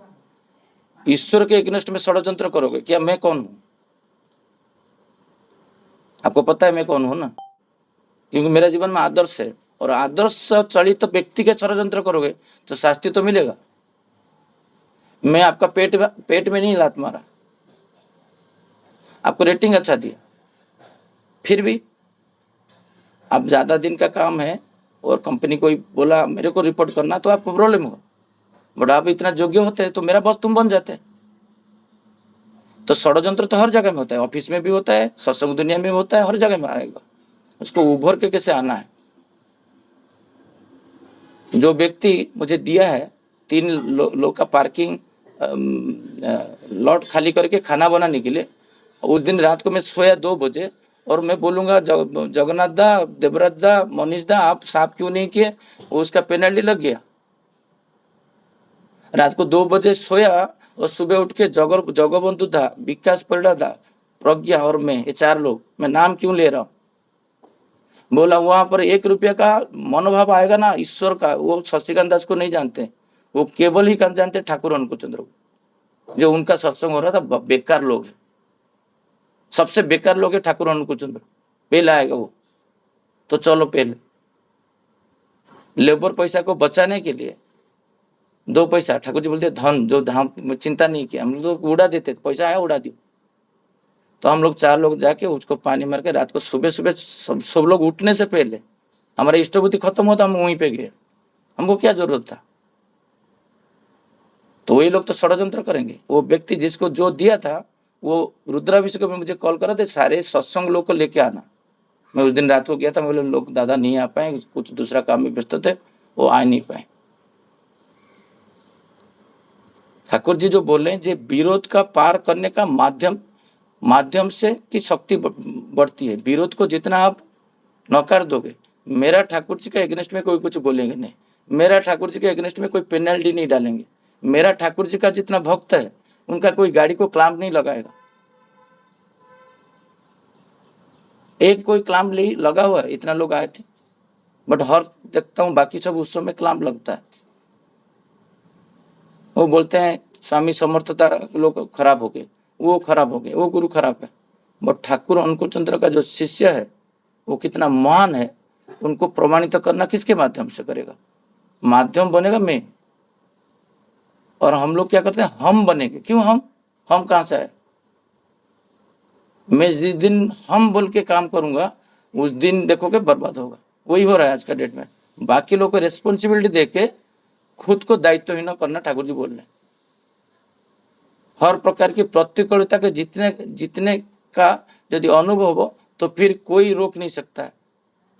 ईश्वर के अगेंस्ट में षड्यंत्र करोगे क्या? मैं कौन हूं? आपको पता है मैं कौन हूं ना, क्योंकि मेरा जीवन में आदर्श है, और आदर्श चलित व्यक्ति के षड्यंत्र करोगे तो शास्ति तो मिलेगा। मैं आपका पेट में नहीं लात मारा, आपको रेटिंग अच्छा दिया, फिर भी आप ज्यादा दिन का काम है और कंपनी को बोला मेरे को रिपोर्ट करना, तो आपको प्रॉब्लम होगा। बट आप इतना योग्य होते हैं तो मेरा बॉस तुम बन जाते हैं। तो षड्यंत्र तो हर जगह में होता है, ऑफिस में भी होता है, सत्संग दुनिया में होता है, हर जगह में आएगा। उसको उभर के कैसे आना है? जो व्यक्ति मुझे दिया है 3 लोग का पार्किंग लॉट खाली करके खाना बनाने के लिए, उस दिन रात को मैं सोया 2 बजे और मैं बोलूंगा जगन्नाथ दा, देवराज दा, मनीष दा आप साफ क्यों नहीं किए, उसका पेनल्टी लग गया। रात को 2 बजे सोया और सुबह उठ के जगबंधु था, विकास परिड़ा था, प्रज्ञा और मैं, ये 4 लोग, मैं नाम क्यों ले रहा हूं, बोला वहां पर 1 रुपया का मनोभाव आएगा ना ईश्वर का, वो शशिकांत दास को नहीं जानते, वो केवल ही जानते ठाकुर अनुकूल चंद्र को। जो उनका सत्संग हो रहा था बेकार लोग है, सबसे बेकार लोग है ठाकुर अनुकूल चंद्र, पहले आएगा वो। तो चलो पहले लेबर पैसा को बचाने के लिए 2 पैसा ठाकुर जी बोलते धन जो हम चिंता नहीं किया, हम लोग तो उड़ा देते, पैसा आया उड़ा दिया। तो हम लोग 4 लोग जाके उसको पानी मार के रात को सुबह सुबह सब लोग उठने से पहले हमारा इष्टबुद्धि खत्म होता, हम वहीं पे गए, हमको क्या जरूरत था। तो वही लोग तो षड्यंत्र करेंगे। वो व्यक्ति जिसको जो दिया था वो रुद्राभिषेक में मुझे कॉल करा थे, सारे सत्संग लोग को लेके आना। मैं उस दिन रात को गया था, मैं बोले लोग दादा नहीं आ पाए, कुछ दूसरा काम में व्यस्त थे, वो आ नहीं पाए। ठाकुर जी जो बोले जे विरोध का पार करने का माध्यम से की शक्ति बढ़ती है। विरोध को जितना आप नकार दोगे, मेरा ठाकुर जी के अगेंस्ट में कोई कुछ बोलेंगे नहीं, मेरा ठाकुर जी के अगेंस्ट में कोई पेनल्टी नहीं डालेंगे, मेरा ठाकुर जी का जितना भक्त है उनका कोई गाड़ी को क्लाम्प नहीं लगाएगा। एक कोई क्लाम्प लगा हुआ है, इतना लोग आए थे, बट हर देखता हूं बाकी सब उत्सव में क्लाम्प लगता है। वो बोलते हैं स्वामी समर्थता लोग खराब हो गए, वो खराब हो गए, वो गुरु खराब है। बट ठाकुर अनुकूल चंद्र का जो शिष्य है वो कितना महान है, उनको प्रमाणित करना किसके माध्यम से करेगा? माध्यम बनेगा मैं। और हम लोग क्या करते हैं, हम बनेंगे। क्यों हम कहां से आए? मैं जिस दिन हम बोल के काम करूंगा उस दिन देखोगे बर्बाद होगा। वही हो रहा है आज का डेट में। बाकी लोग को रेस्पॉन्सिबिलिटी देके खुद को दायित्वहीन करना ठाकुर जी बोल रहे हैं। हर प्रकार की प्रतिकूलता के जीतने का यदि अनुभव हो तो फिर कोई रोक नहीं सकता है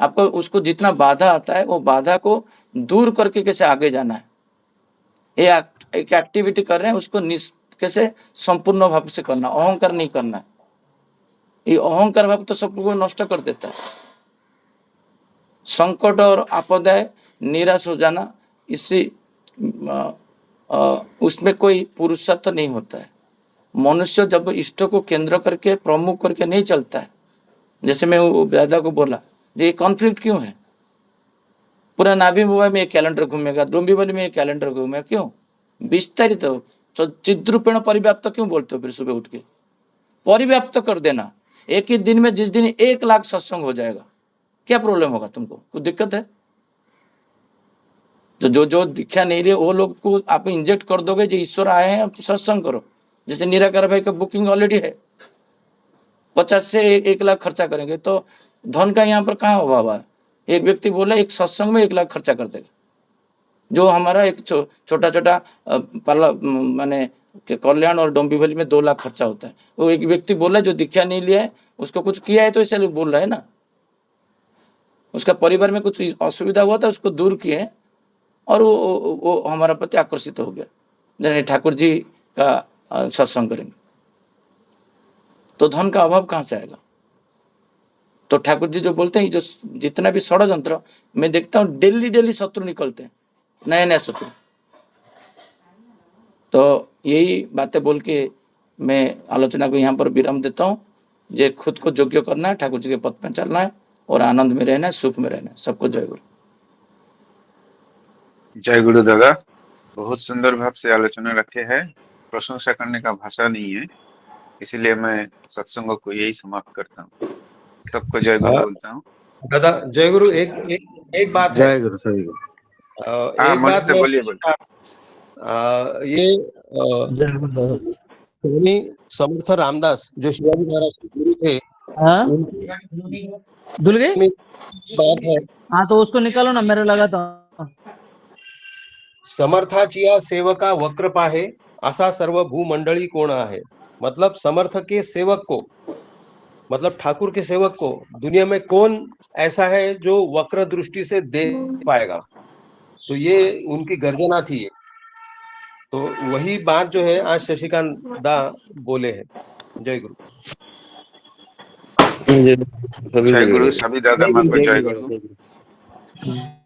आपको। उसको जितना बाधा आता है वो बाधा को दूर करके कैसे आगे जाना है, ये एक एक्टिविटी कर रहे हैं, उसको कैसे संपूर्ण भाव से करना, अहंकार नहीं करना। ये अहंकार भाव तो सबको नष्ट कर देता है। संकट और आपदाएं निराश हो जाना, इससे उसमें कोई पुरुषार्थ नहीं होता है। मनुष्य जब इष्ट को केंद्र करके प्रमुख करके नहीं चलता है, जैसे मैं दादा को बोला ये कॉन्फ्लिक्ट क्यों है, पूरा नाभि मुंबई में एक कैलेंडर घूमेगा, डोंबिवली में एक कैलेंडर घूमेगा, क्यों? विस्तारित चिद्रूपेण परिव्याप्त क्यों बोलते हो? फिर सुबह उठ के परिव्याप्त कर देना। एक ही दिन में जिस दिन 1 लाख सत्संग हो जाएगा, क्या प्रॉब्लम होगा तुमको? कुछ दिक्कत है? जो दीक्षा नहीं रहे वो लोग को आप इंजेक्ट कर दोगे, जो ईश्वर आए हैं आप सत्संग करो। जैसे निराकार भाई का बुकिंग ऑलरेडी है, 50 से 1 लाख खर्चा करेंगे, तो धन का यहाँ पर कहाँ अभाव है? एक व्यक्ति बोला एक सत्संग में 1 लाख खर्चा कर देगा, जो हमारा एक छोटा छोटा माने कल्याण और डोंबिवली में 2 लाख खर्चा होता है। वो एक व्यक्ति बोला जो दीक्षा नहीं लिया है, उसको कुछ किया है तो इसलिए बोल रहा है ना। उसका परिवार में कुछ असुविधा हुआ था, उसको दूर किए और वो हमारा प्रति आकर्षित हो गया, यानी ठाकुर जी का सत्संग करेंगे। तो धन का अभाव कहां से आएगा? तो ठाकुर जी जो बोलते हैं, जो जितना भी षड्यंत्र मैं देखता हूँ डेली शत्रु निकलते हैं, नए शत्रु। तो यही बातें बोल के मैं आलोचना को यहाँ पर विराम देता हूँ। जे खुद को योग्य करना है, ठाकुर जी के पथ में चलना है और आनंद में रहना है, सुख में रहना है। सबको जय गुरु। जय गुरु दादा, बहुत सुंदर भाव से आलोचना रखे है। प्रशंसा करने का भाषा नहीं है, इसीलिए मैं सत्संग को यही समाप्त करता हूँ। सबको जय गुरु हाँ, बोलता हूँ। दादा जय गुरु। एक एक एक बात है, जय गुरु जय गुरु। हाँ एक मनीष बात से मैं बोलिए बोलिए। ये स्वामी समर्थ रामदास जो शिवाजी महाराज के गुरु थे, हाँ उनकी धुल गई। में बात है, हाँ तो उसको निकालो ना, मेरे लगाता हूँ। समर्थाचिया सेवका वक्र पाहे असा सर्व भूमंडळी कोण आहे। मतलब समर्थ के सेवक को, मतलब ठाकुर के सेवक को दुनिया में कौन ऐसा है जो वक्र दृष्टि से देख पाएगा। तो ये उनकी गर्जना थी। तो वही बात जो है आज शशिकांत दा बोले हैं। जय गुरु। जय गुरु, सभी दादा माँ को जय जय गुरु। गुरु।